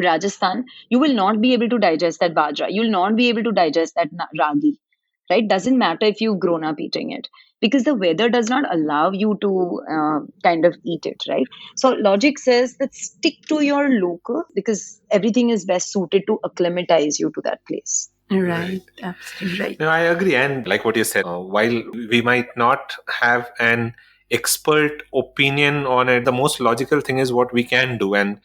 [SPEAKER 1] Rajasthan, you will not be able to digest that bajra. You will not be able to digest that ragi, right? Doesn't matter if you've grown up eating it because the weather does not allow you to kind of eat it, right? So logic says that stick to your local because everything is best suited to acclimatize you to that place.
[SPEAKER 2] Right, absolutely right.
[SPEAKER 3] No, I agree. And like what you said, while we might not have an expert opinion on it, the most logical thing is what we can do. And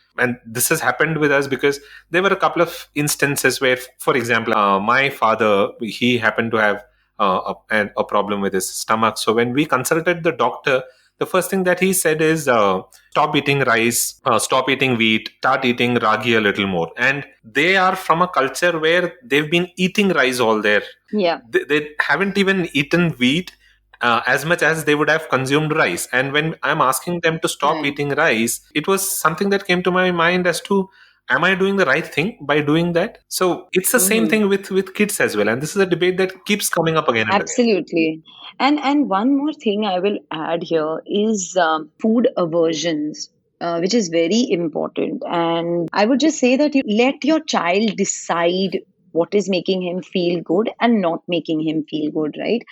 [SPEAKER 3] this has happened with us because there were a couple of instances where, for example, my father, he happened to have a problem with his stomach. So when we consulted the doctor, the first thing that he said is stop eating rice, stop eating wheat, start eating ragi a little more. And they are from a culture where they've been eating rice all their.
[SPEAKER 1] Yeah.
[SPEAKER 3] They haven't even eaten wheat as much as they would have consumed rice. And when I'm asking them to stop eating rice, it was something that came to my mind as to, am I doing the right thing by doing that? So it's the same thing with kids as well. And this is a debate that keeps coming up again and
[SPEAKER 1] Absolutely. And one more thing I will add here is food aversions, which is very important. And I would just say that you let your child decide what is making him feel good and not making him feel good, right?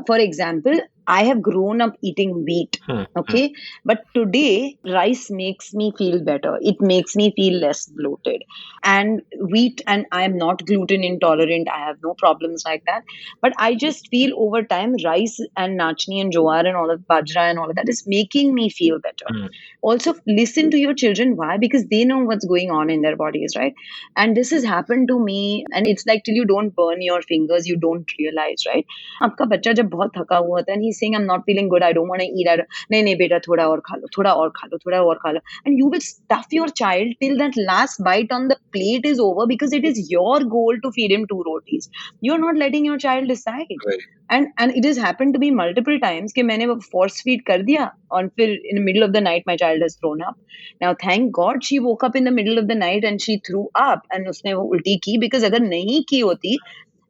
[SPEAKER 1] For example, I have grown up eating wheat, okay? But today, rice makes me feel better. It makes me feel less bloated. And wheat, and I am not gluten intolerant. I have no problems like that. But I just feel over time, rice and nachni and jowar and all of bajra and all of that is making me feel better. Also, listen to your children. Why? Because they know what's going on in their bodies, right? And this has happened to me. And it's like till you don't burn your fingers, you don't realize, right? आपका बच्चा जब बहुत थका हुआ होता है and he's saying I'm not feeling good, I don't want to eat, नहीं बेटा थोड़ा और खा लो, थोड़ा और खा लो, थोड़ा और खा लो, and you will stuff your child till that last bite on the plate is over because it is your goal to feed him 2 rotis. You're not letting your child decide.
[SPEAKER 3] Right.
[SPEAKER 1] And it has happened to me multiple times कि मैंने वो force feed कर दिया और फिर in the middle of the night my child has thrown up. Now thank God she woke up in the middle of the night and she threw up and उसने वो उल्टी की, because अगर नहीं की होती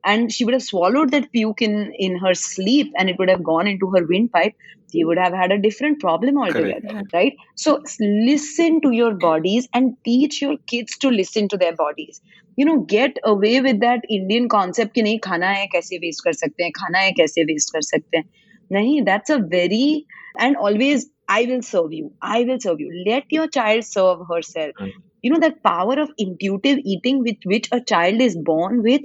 [SPEAKER 1] and she would have swallowed that puke in her sleep and it would have gone into her windpipe, she would have had a different problem altogether, right? So listen to your bodies and teach your kids to listen to their bodies. Get away with that Indian concept कि नहीं खाना है कैसे waste कर सकते हैं, खाना है कैसे waste कर सकते हैं. नहीं, that's a very, and always I will serve you. Let your child serve herself. That power of intuitive eating with which a child is born with,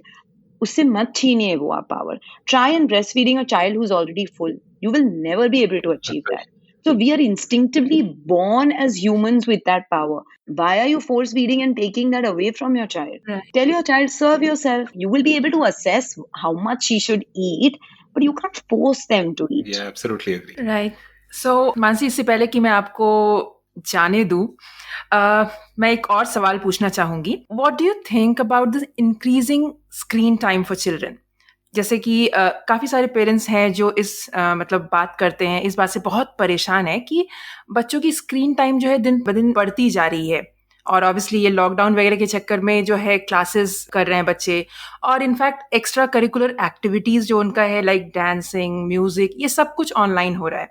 [SPEAKER 1] उससे मत छीनिए वो power. Try and breastfeeding a child who's already full. You will never be able to achieve that. So we are instinctively born as humans with that power. Why are you force feeding and taking that away from your child?
[SPEAKER 2] Right.
[SPEAKER 1] Tell your child, serve yourself. You will be able to assess how much she should eat, but you can't force them to eat.
[SPEAKER 3] Yeah, absolutely agree.
[SPEAKER 2] Right. So Mansi, इससे पहले कि मैं आपको जाने दूं, मैं एक और सवाल पूछना चाहूंगी. What do you think about the increasing screen time for children? जैसे कि काफ़ी सारे पेरेंट्स हैं जो इस मतलब बात करते हैं, इस बात से बहुत परेशान है कि बच्चों की स्क्रीन टाइम जो है दिन ब दिन बढ़ती जा रही है. और ऑब्वियसली ये लॉकडाउन वगैरह के चक्कर में जो है क्लासेस कर रहे हैं बच्चे, और इनफैक्ट एक्स्ट्रा करिकुलर एक्टिविटीज़ जो उनका है लाइक डांसिंग, म्यूज़िक, ये सब कुछ ऑनलाइन हो रहा है.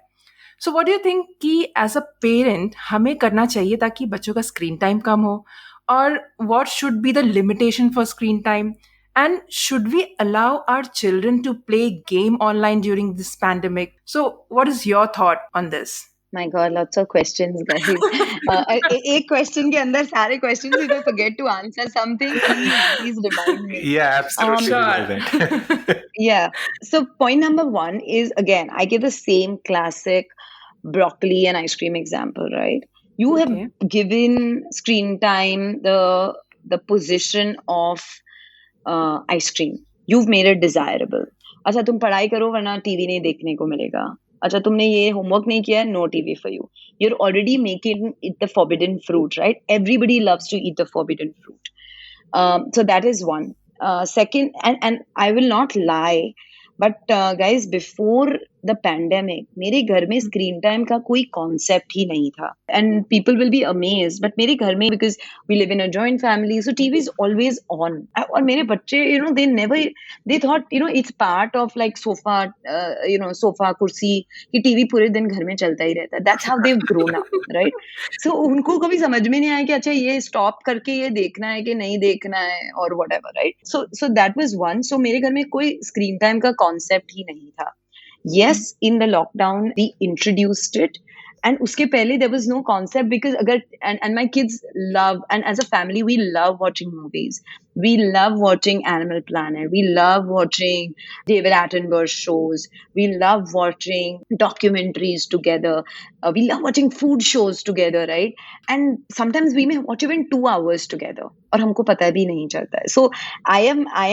[SPEAKER 2] So what do you think कि एज अ पेरेंट हमें करना चाहिए ताकि बच्चों का स्क्रीन टाइम कम हो, और what should be the limitation for screen time, and should we allow our children to play game online during this pandemic? So what is your thought on this?
[SPEAKER 1] My God, lots of questions, guys. एक question के अंदर सारे questions. If I forget to answer something, please remind me.
[SPEAKER 3] Yeah, absolutely.
[SPEAKER 2] Sure.
[SPEAKER 1] Yeah. So point number one is, again, I give the same classic broccoli and ice cream example, right? You have given screen time the position of ice cream. You've made it desirable. अच्छा, तुम पढ़ाई करो वरना TV नहीं देखने को मिलेगा. अच्छा, तुमने ये होमवर्क नहीं किया है, no TV for you. You're already making it the forbidden fruit, right? Everybody loves to eat the forbidden fruit. So that is one. Second, and I will not lie, but guys, before the pandemic, मेरे घर में screen time का कोई concept ही नहीं था. And people will be amazed, but मेरे घर में, because we live in a joint family, so TV is always on. और मेरे बच्चे, they thought, it's part of like sofa, sofa, कुर्सी, कि TV पूरे दिन घर में चलता ही रहता है. That's how they've grown up, right? So उनको कभी समझ में नहीं आया कि अच्छा ये stop करके ये देखना है कि नहीं देखना है or whatever, right? So that was one. So मेरे घर में कोई screen time का concept ही नहीं था. Yes, in the lockdown, we introduced it. And uske pehle, there was no concept because and my kids love, and as a family, we love watching movies. We love watching Animal Planet. We love watching David Attenborough shows. We love watching documentaries together. We love watching food shows together, right? And sometimes we may watch even 2 hours together. और हमको पता भी नहीं चलता है. So I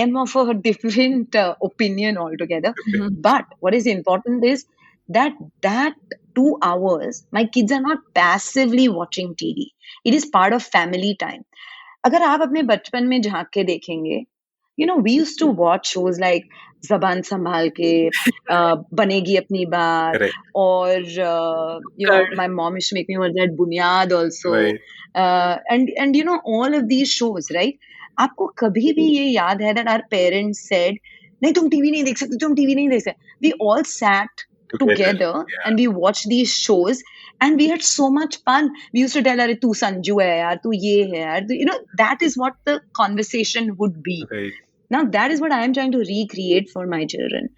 [SPEAKER 1] am of a different opinion altogether. Mm-hmm. But what is important is that 2 hours, my kids are not passively watching TV. It is part of family time. अगर आप अपने बचपन में झांक के देखेंगे, we used to watch shows like ज़बान संभाल के, बनेगी अपनी बात, और my mom used to make me watch that बुनियाद also, right. And all of these shows, right? आपको कभी भी ये याद है that our parents said, नहीं तुम टीवी नहीं देख सकते, तुम टीवी नहीं देख सकते. We all sat together, yeah. And we watched these shows and we had so much fun. We used to tell her, tu Sanju hai yaar, tu ye hai yaar. That is what the conversation would be. Right. Now that is what I am trying to recreate for my children.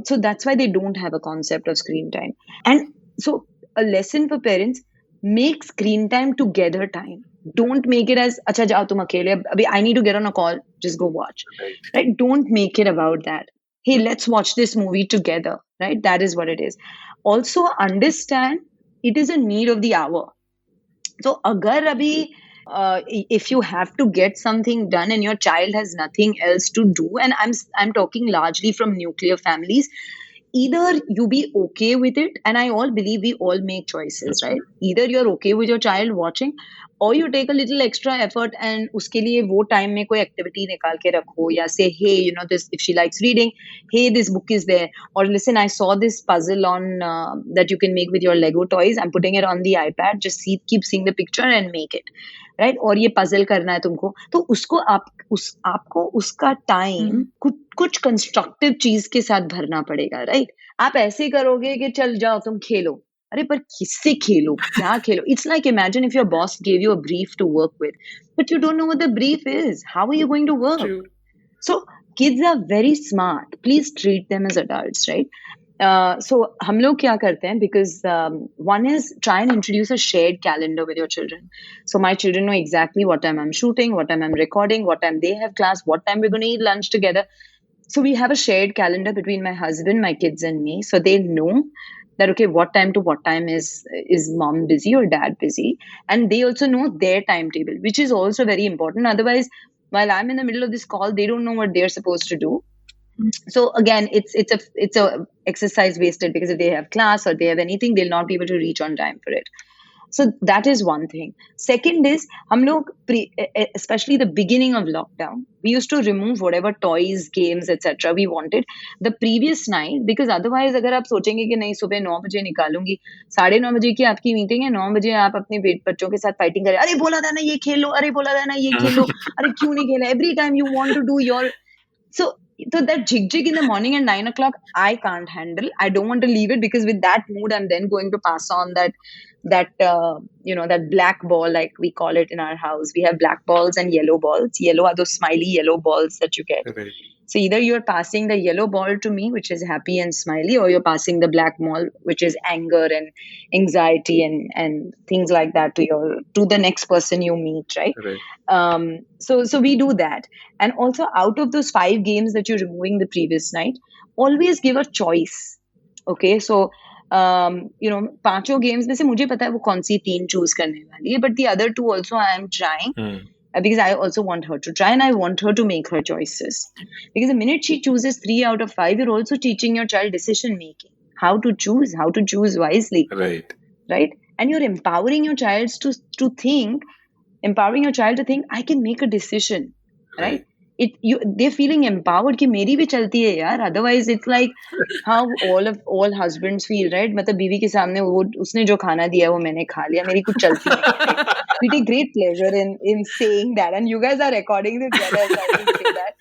[SPEAKER 1] So that's why they don't have a concept of screen time. And so a lesson for parents, make screen time together time. Don't make it as, acha jao tum akele, I need to get on a call, just go watch. Right? Don't make it about that. Hey, let's watch this movie together, right? That is what it is. Also understand it is a need of the hour. So agar abhi, if you have to get something done and your child has nothing else to do, and I'm talking largely from nuclear families, either you be okay with it, and I all believe we all make choices, right? Either you're okay with your child watching, or you take a little extra effort and uske liye wo time mein koi activity nikal ke rakho, ya say, hey, this, if she likes reading, hey, this book is there, or listen, I saw this puzzle on that you can make with your Lego toys, I'm putting it on the iPad, just keep seeing the picture and make it, right? और ये puzzle करना है तुमको, तो उसको आपको उसका time कुछ constructive चीज के साथ भरना पड़ेगा, right? आप ऐसे करोगे कि चल जाओ तुम खेलो, अरे पर किससे खेलो, क्या खेलो? It's like, imagine if your boss gave you a brief to work with, but you don't know what the brief is. How are you going to work? True. So kids are very smart. Please treat them as adults, right? So हम लोग क्या करते हैं, because one is try and introduce a shared calendar with your children. So my children know exactly what time I'm shooting, what time I'm recording, what time they have class, what time we're going to eat lunch together. So we have a shared calendar between my husband, my kids and me. So they know that okay, what time to what time is mom busy or dad busy, and they also know their timetable, which is also very important. Otherwise, while I'm in the middle of this call, they don't know what they're supposed to do. So again, it's a exercise wasted, because if they have class or they have anything, they'll not be able to reach on time for it. So that is one thing. Second is, हम लोग especially the beginning of lockdown, we used to remove whatever toys, games, etc. we wanted the previous night, because otherwise अगर आप सोचेंगे कि नहीं सुबह 9 बजे निकालूंगी, 9:30 बजे की आपकी मीटिंग है, 9 बजे आप अपने बच्चों के साथ फाइटिंग करें, अरे बोला था ना ये खेल लो, अरे बोला था ना ये खेल लो, अरे क्यों नहीं खेला, every time you want to do your so that jig in the morning at 9 o'clock, I can't handle. I don't want to leave it, because with that mood, I'm then going to pass on that that black ball, like we call it in our house. We have black balls and yellow balls. Yellow are those smiley yellow balls that you get.
[SPEAKER 3] Right.
[SPEAKER 1] So either you're passing the yellow ball to me, which is happy and smiley, or you're passing the black ball, which is anger and anxiety and things like that to the next person you meet, right?
[SPEAKER 3] Right.
[SPEAKER 1] So we do that. And also, out of those 5 games that you're removing the previous night, always give a choice. Okay, so पांचों games में से मुझे पता है वो कौन सी 3 choose करने वाली है, but the other 2 also I am trying. Because I also want her to try, and I want her to make her choices. Because the minute she chooses 3 out of 5, you're also teaching your child decision making, how to choose wisely.
[SPEAKER 3] Right.
[SPEAKER 1] Right? And you're empowering your child to think, I can make a decision. Right? They're feeling empowered कि मेरी भी चलती है यार. Otherwise it's like how all husbands feel, right? मतलब बीवी के सामने वो उसने जो खाना दिया वो मैंने खा लिया, मेरी कुछ चलती नहीं है. We take great pleasure in saying that, and you guys are recording this together, so I can say that.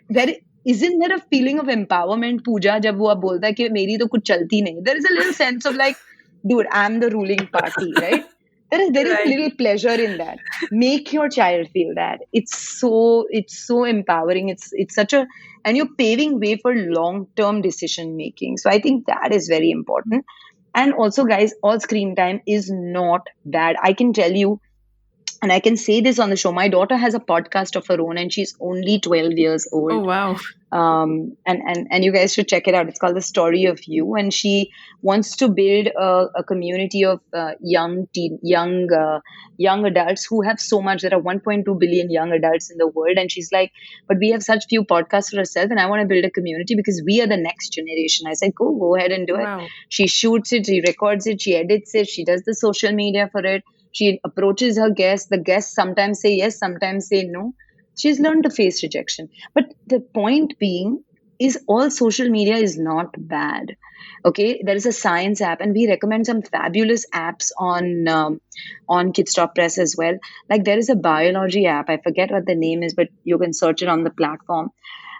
[SPEAKER 1] But isn't there a feeling of empowerment, Pooja, जब वो बोलता है कि मेरी तो कुछ चलती नहीं? There is a little sense of like, dude, I'm the ruling party, right? There is right. Little pleasure in that. Make your child feel that. It's so empowering. It's such a, and you're paving way for long-term decision making. So I think that is very important. And also, guys, all screen time is not bad. I can tell you, and I can say this on the show, my daughter has a podcast of her own, and she's only 12 years old.
[SPEAKER 2] Oh, wow.
[SPEAKER 1] And you guys should check it out. It's called The Story of You. And she wants to build a community of young adults who have so much. There are 1.2 billion young adults in the world. And she's like, but we have such few podcasts for herself, and I want to build a community because we are the next generation. I said, go ahead and do
[SPEAKER 2] wow.
[SPEAKER 1] it. She shoots it, she records it, she edits it, she does the social media for it. She approaches her guests. The guests sometimes say yes, sometimes say no. She's learned to face rejection. But the point being is all social media is not bad. Okay, there is a science app, and we recommend some fabulous apps on Kidsstoppress as well. Like there is a biology app. I forget what the name is, but you can search it on the platform.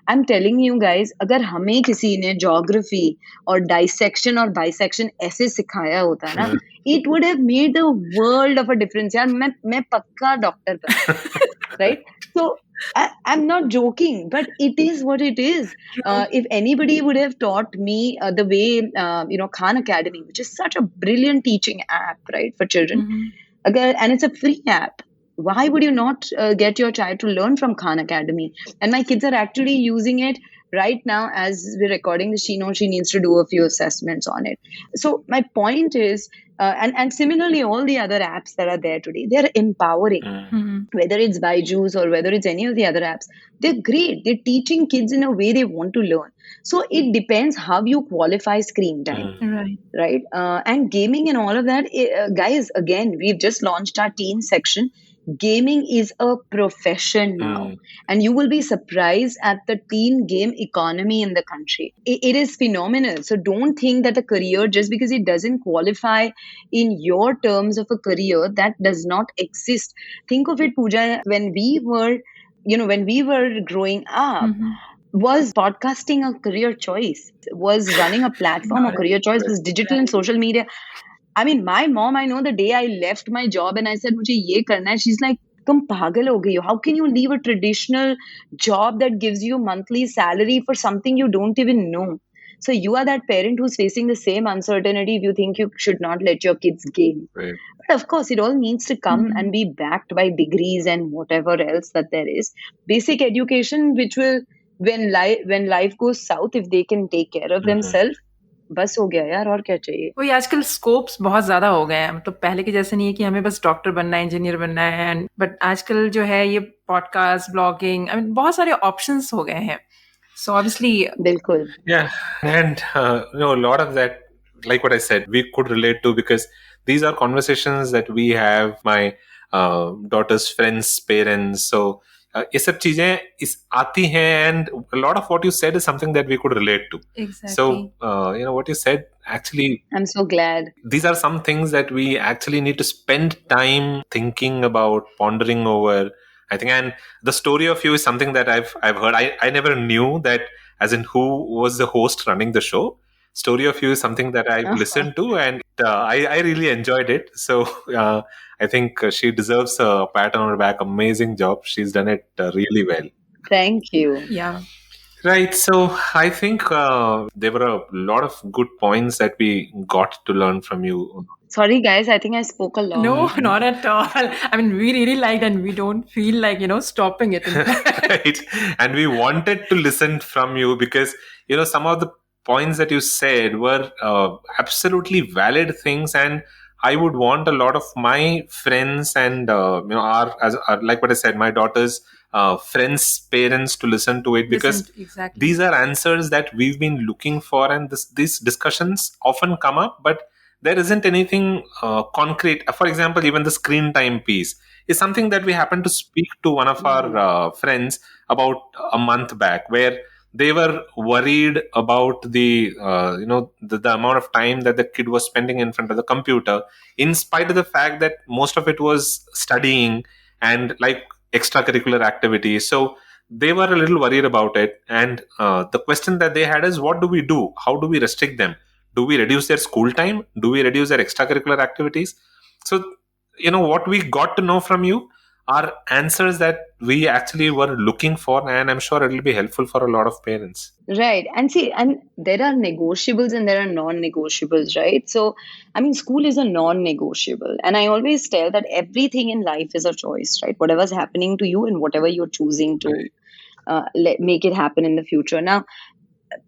[SPEAKER 1] I'm telling you guys, अगर हमें किसी ने geography और dissection और bisection ऐसे सिखाया होता ना, it would have made the world of a difference. यार मैं पक्का डॉक्टर बनता, right? So I'm not joking, but it is what it is. If anybody would have taught me the way, Khan Academy, which is such a brilliant teaching app, right, for children, and it's a free app. Why would you not get your child to learn from Khan Academy? And my kids are actually using it right now as we're recording this. She knows she needs to do a few assessments on it. So my point is, and similarly, all the other apps that are there today, they're empowering. Whether it's Byju's or whether it's any of the other apps, they're great. They're teaching kids in a way they want to learn. So it depends how you qualify screen time. Right? And gaming and all of that, guys, again, we've just launched our teen section. Gaming is a profession now, and you will be surprised at the teen game economy in the country. It is phenomenal. So don't think that a career, just because it doesn't qualify in your terms of a career, that does not exist. Think of it, Pooja, when we were growing up, was podcasting a career choice? Was running a platform a career choice? Was digital and social media? I mean, my mom, I know the day I left my job and I said, मुझे ये करना है, she's like, तुम पागल हो गई हो. How can you leave a traditional job that gives you monthly salary for something you don't even know? So you are that parent who's facing the same uncertainty if you think you should not let your kids game.
[SPEAKER 3] Right.
[SPEAKER 1] But of course, it all needs to come and be backed by degrees and whatever else that there is. Basic education, which will, when life goes south, if they can take care of themselves, बस हो गया यार, और क्या चाहिए।
[SPEAKER 2] वही आजकल scopes बहुत ज्यादा हो गए हैं, तो पहले के जैसे नहीं है कि हमें बस डॉक्टर बनना है, इंजीनियर बनना है, बट आजकल जो है ये पॉडकास्ट, ब्लॉगिंग, आई मीन बहुत सारे ऑप्शंस हो गए हैं, सो ऑब्वियसली
[SPEAKER 1] बिल्कुल।
[SPEAKER 3] Yeah, and a lot of that, like what I said, we could relate to because these are conversations that we have, my daughter's friends, parents. So ये सब चीजें इस आती हैं, and a lot of what you said is something that we could relate to.
[SPEAKER 2] exactly.
[SPEAKER 3] So what you said actually,
[SPEAKER 1] I'm so glad.
[SPEAKER 3] these are some things that we actually need to spend time thinking about, pondering over, I think. And the story of you is something that I've heard. I never knew that, as in who was the host running the show. Story of you is something that I've listened to, and I really enjoyed it. So I think she deserves a pat on her back. Amazing job. She's done it really well.
[SPEAKER 1] Thank you.
[SPEAKER 2] Yeah.
[SPEAKER 3] Right. So I think there were a lot of good points that we got to learn from you.
[SPEAKER 1] Sorry guys, I think I spoke a lot.
[SPEAKER 2] No, not at all. I mean, we really liked, and we don't feel like, stopping it.
[SPEAKER 3] Right. And we wanted to listen from you because, some of the points that you said were absolutely valid things. And I would want a lot of my friends and, like what I said, my daughter's friends, parents to listen to it, because
[SPEAKER 2] exactly.
[SPEAKER 3] These are answers that we've been looking for. And these discussions often come up, but there isn't anything concrete. For example, even the screen time piece is something that we happened to speak to one of our friends about a month back, where they were worried about the amount of time that the kid was spending in front of the computer, in spite of the fact that most of it was studying and like extracurricular activities. So they were a little worried about it. And the question that they had is, what do we do? How do we restrict them? Do we reduce their school time? Do we reduce their extracurricular activities? So, what we got to know from you are answers that we actually were looking for, and I'm sure it will be helpful for a lot of parents.
[SPEAKER 1] Right. And see, and there are negotiables and there are non-negotiables, right? So, I mean, school is a non-negotiable. And I always tell that everything in life is a choice, right? Whatever's happening to you and whatever you're choosing to make it happen in the future. Now,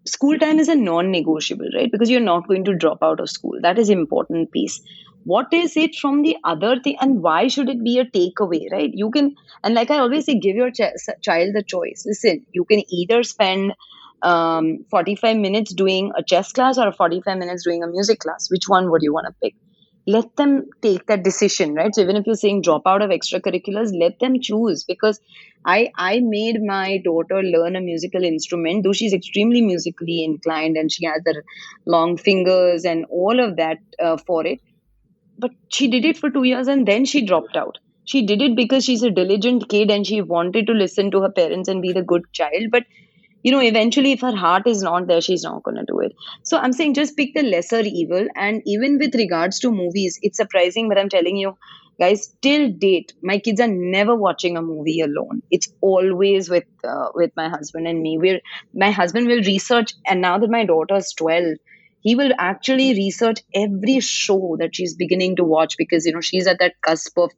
[SPEAKER 1] school time is a non-negotiable, right? Because you're not going to drop out of school. That is important piece. What is it from the other thing, and why should it be a takeaway, right? You can, and like I always say, give your child the choice. Listen, you can either spend 45 minutes doing a chess class or 45 minutes doing a music class. Which one would you want to pick? Let them take that decision, right? So even if you're saying drop out of extracurriculars, let them choose. Because I made my daughter learn a musical instrument, though she's extremely musically inclined and she has the long fingers and all of that for it. But she did it for 2 years and then she dropped out. She did it because she's a diligent kid and she wanted to listen to her parents and be the good child. But eventually, if her heart is not there, she's not going to do it. So I'm saying just pick the lesser evil. And even with regards to movies, it's surprising, but I'm telling you, guys, till date, my kids are never watching a movie alone. It's always with my husband and me. My husband will research, and now that my daughter is 12, he will actually research every show that she's beginning to watch, because she's at that cusp of,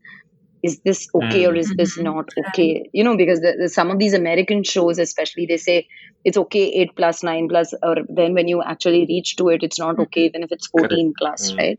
[SPEAKER 1] is this okay or is this not okay? Because some of these American shows, especially, they say it's okay 8 plus, 9 plus, or then when you actually reach to it, it's not okay even if it's 14 plus, right?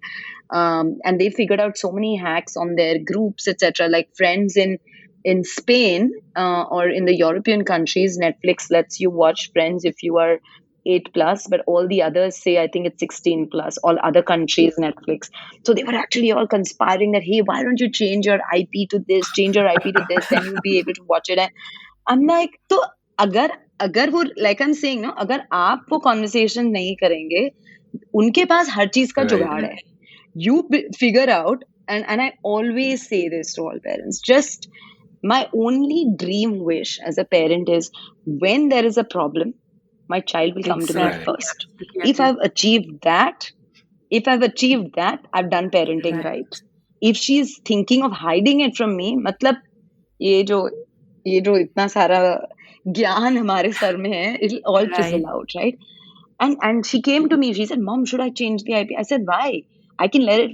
[SPEAKER 1] And they figured out so many hacks on their groups, etc. Like Friends in Spain or in the European countries, Netflix lets you watch Friends if you are 8 plus, but all the others say, I think it's 16 plus, all other countries Netflix. So they were actually all conspiring that, hey, why don't you change your IP to this, change your IP to this, then you'll be able to watch it. And I'm like, so agar वो, like I'm saying, no, अगर आप वो conversation नहीं करेंगे, उनके पास हर चीज का जुगाड़ है. You figure out, and I always say this to all parents, just my only dream wish as a parent is, when there is a problem, my child will come to me first. If I've achieved that, I've done parenting right. If she's thinking of hiding it from me, मतलब ये जो इतना सारा ज्ञान हमारे sir में है, it'll all fizzle out, right? And she came to me, she said, Mom, should I change the IP? I said, why? I can let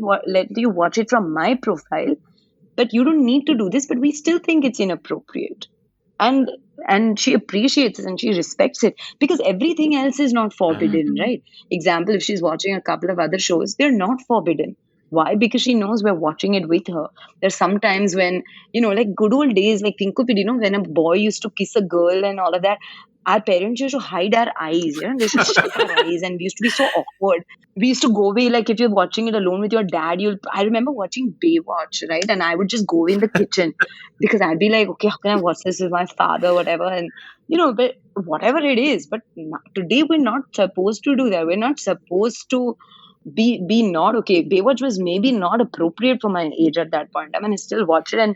[SPEAKER 1] you watch it from my profile, but you don't need to do this, but we still think it's inappropriate. And and she appreciates it and she respects it, because everything else is not forbidden, right? Example, if she's watching a couple of other shows, they're not forbidden. Why? Because she knows we're watching it with her. There's sometimes when, like good old days, like think of it, when a boy used to kiss a girl and all of that, our parents used to hide our eyes, they should shut our eyes, and we used to be so awkward. We used to go away, like if you're watching it alone with your dad, I remember watching Baywatch, right? And I would just go in the kitchen because I'd be like, okay, how can I watch this with my father, whatever? And, but whatever it is, but today we're not supposed to do that. We're not supposed to be not okay. Baywatch was maybe not appropriate for my age at that point. I mean, I still watch it, and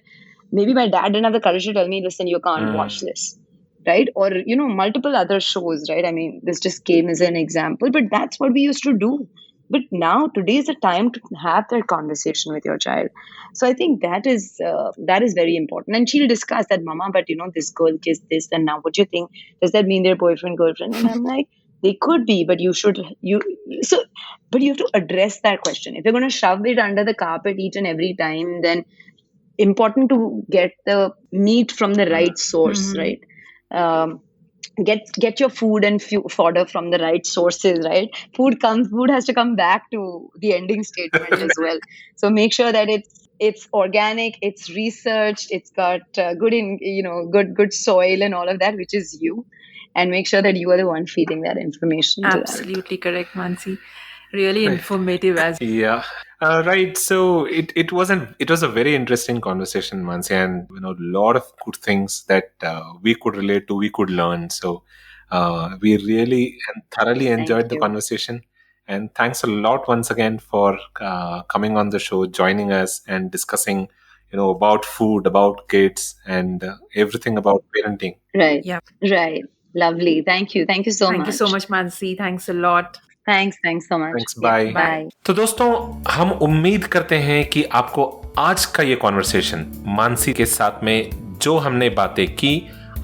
[SPEAKER 1] maybe my dad didn't have the courage to tell me, listen, you can't watch this, right? Or, multiple other shows, right? I mean, this just came as an example, but that's what we used to do. But now, today is the time to have that conversation with your child. So I think that is very important. And she'll discuss that, Mama, but this girl kissed this, and now what do you think? Does that mean they're boyfriend, girlfriend? And I'm like, they could be, but you have to address that question. If you're going to shove it under the carpet each and every time, then important to get the meat from the right source, right? Get your food and fodder from the right sources, right? Food has to come back to the ending statement as well. So make sure that it's organic, it's researched, it's got good soil and all of that, which is you. And make sure that you are the one feeding that information.
[SPEAKER 2] Absolutely correct, Mansi. Really informative as well.
[SPEAKER 3] Yeah. Right. So it was a very interesting conversation, Mansi, and a lot of good things that we could relate to, we could learn. So we really and thoroughly enjoyed the conversation. And thanks a lot once again for coming on the show, joining us, and discussing about food, about kids, and everything about parenting.
[SPEAKER 1] Right. Yeah. Right. Lovely. Thank you. Thank you so much.
[SPEAKER 2] Thank you so much, Mansi. Thanks a lot.
[SPEAKER 1] Thanks so much.
[SPEAKER 3] Thanks. Bye.
[SPEAKER 1] Bye.
[SPEAKER 3] तो दोस्तों, हम उम्मीद करते हैं कि आपको आज का ये कॉन्वर्सेशन मानसी के साथ में जो हमने बातें की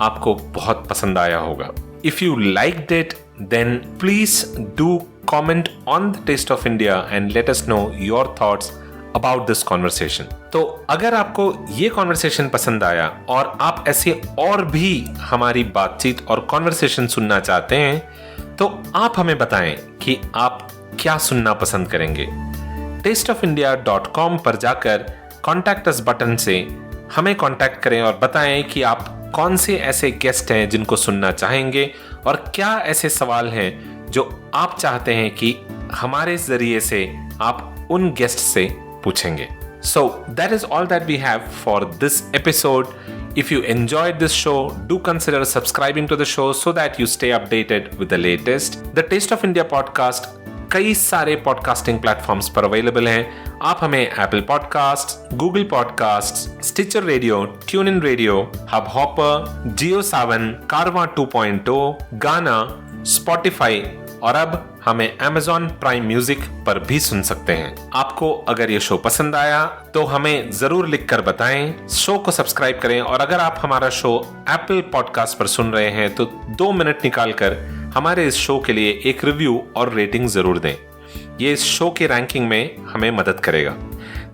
[SPEAKER 3] आपको बहुत पसंद आया होगा. If you liked it, then please do comment on the Taste of India and let us know your thoughts about this conversation. तो अगर आपको ये कॉन्वर्सेशन पसंद आया और आप ऐसे और भी हमारी बातचीत और कॉन्वर्सेशन सुनना चाहते हैं, तो आप हमें बताएं कि आप क्या सुनना पसंद करेंगे. tasteofindia.com पर जाकर कॉन्टैक्ट अस बटन से हमें कॉन्टैक्ट करें और बताएं कि आप कौन से ऐसे गेस्ट हैं जिनको सुनना चाहेंगे और क्या ऐसे सवाल हैं जो आप चाहते हैं कि हमारे जरिए से आप उन गेस्ट से पूछेंगे. So that is all that we have for this episode. If you enjoyed this show, do consider subscribing to the show so that you stay updated with the latest. The Taste of India podcast कई सारे podcasting platforms पर available हैं. आप हमें Apple podcast, Google podcast, Stitcher radio, tune in radio, Hub Hopper, Jio Saavn, Carvaan 2.0, गाना, Spotify और अब हमें Amazon प्राइम म्यूजिक पर भी सुन सकते हैं. आपको अगर ये शो पसंद आया तो हमें जरूर लिखकर बताएं. शो को सब्सक्राइब करें और अगर आप हमारा शो एप्पल पॉडकास्ट पर सुन रहे हैं तो 2 मिनट निकालकर हमारे इस शो के लिए एक रिव्यू और रेटिंग जरूर दें. ये इस शो की रैंकिंग में हमें मदद करेगा.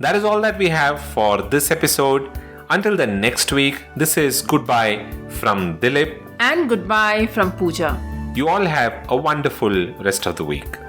[SPEAKER 3] That is all that we have for this episode. Until the next week, this is goodbye from Dilip
[SPEAKER 2] and goodbye from Pooja.
[SPEAKER 3] You all have a wonderful rest of the week.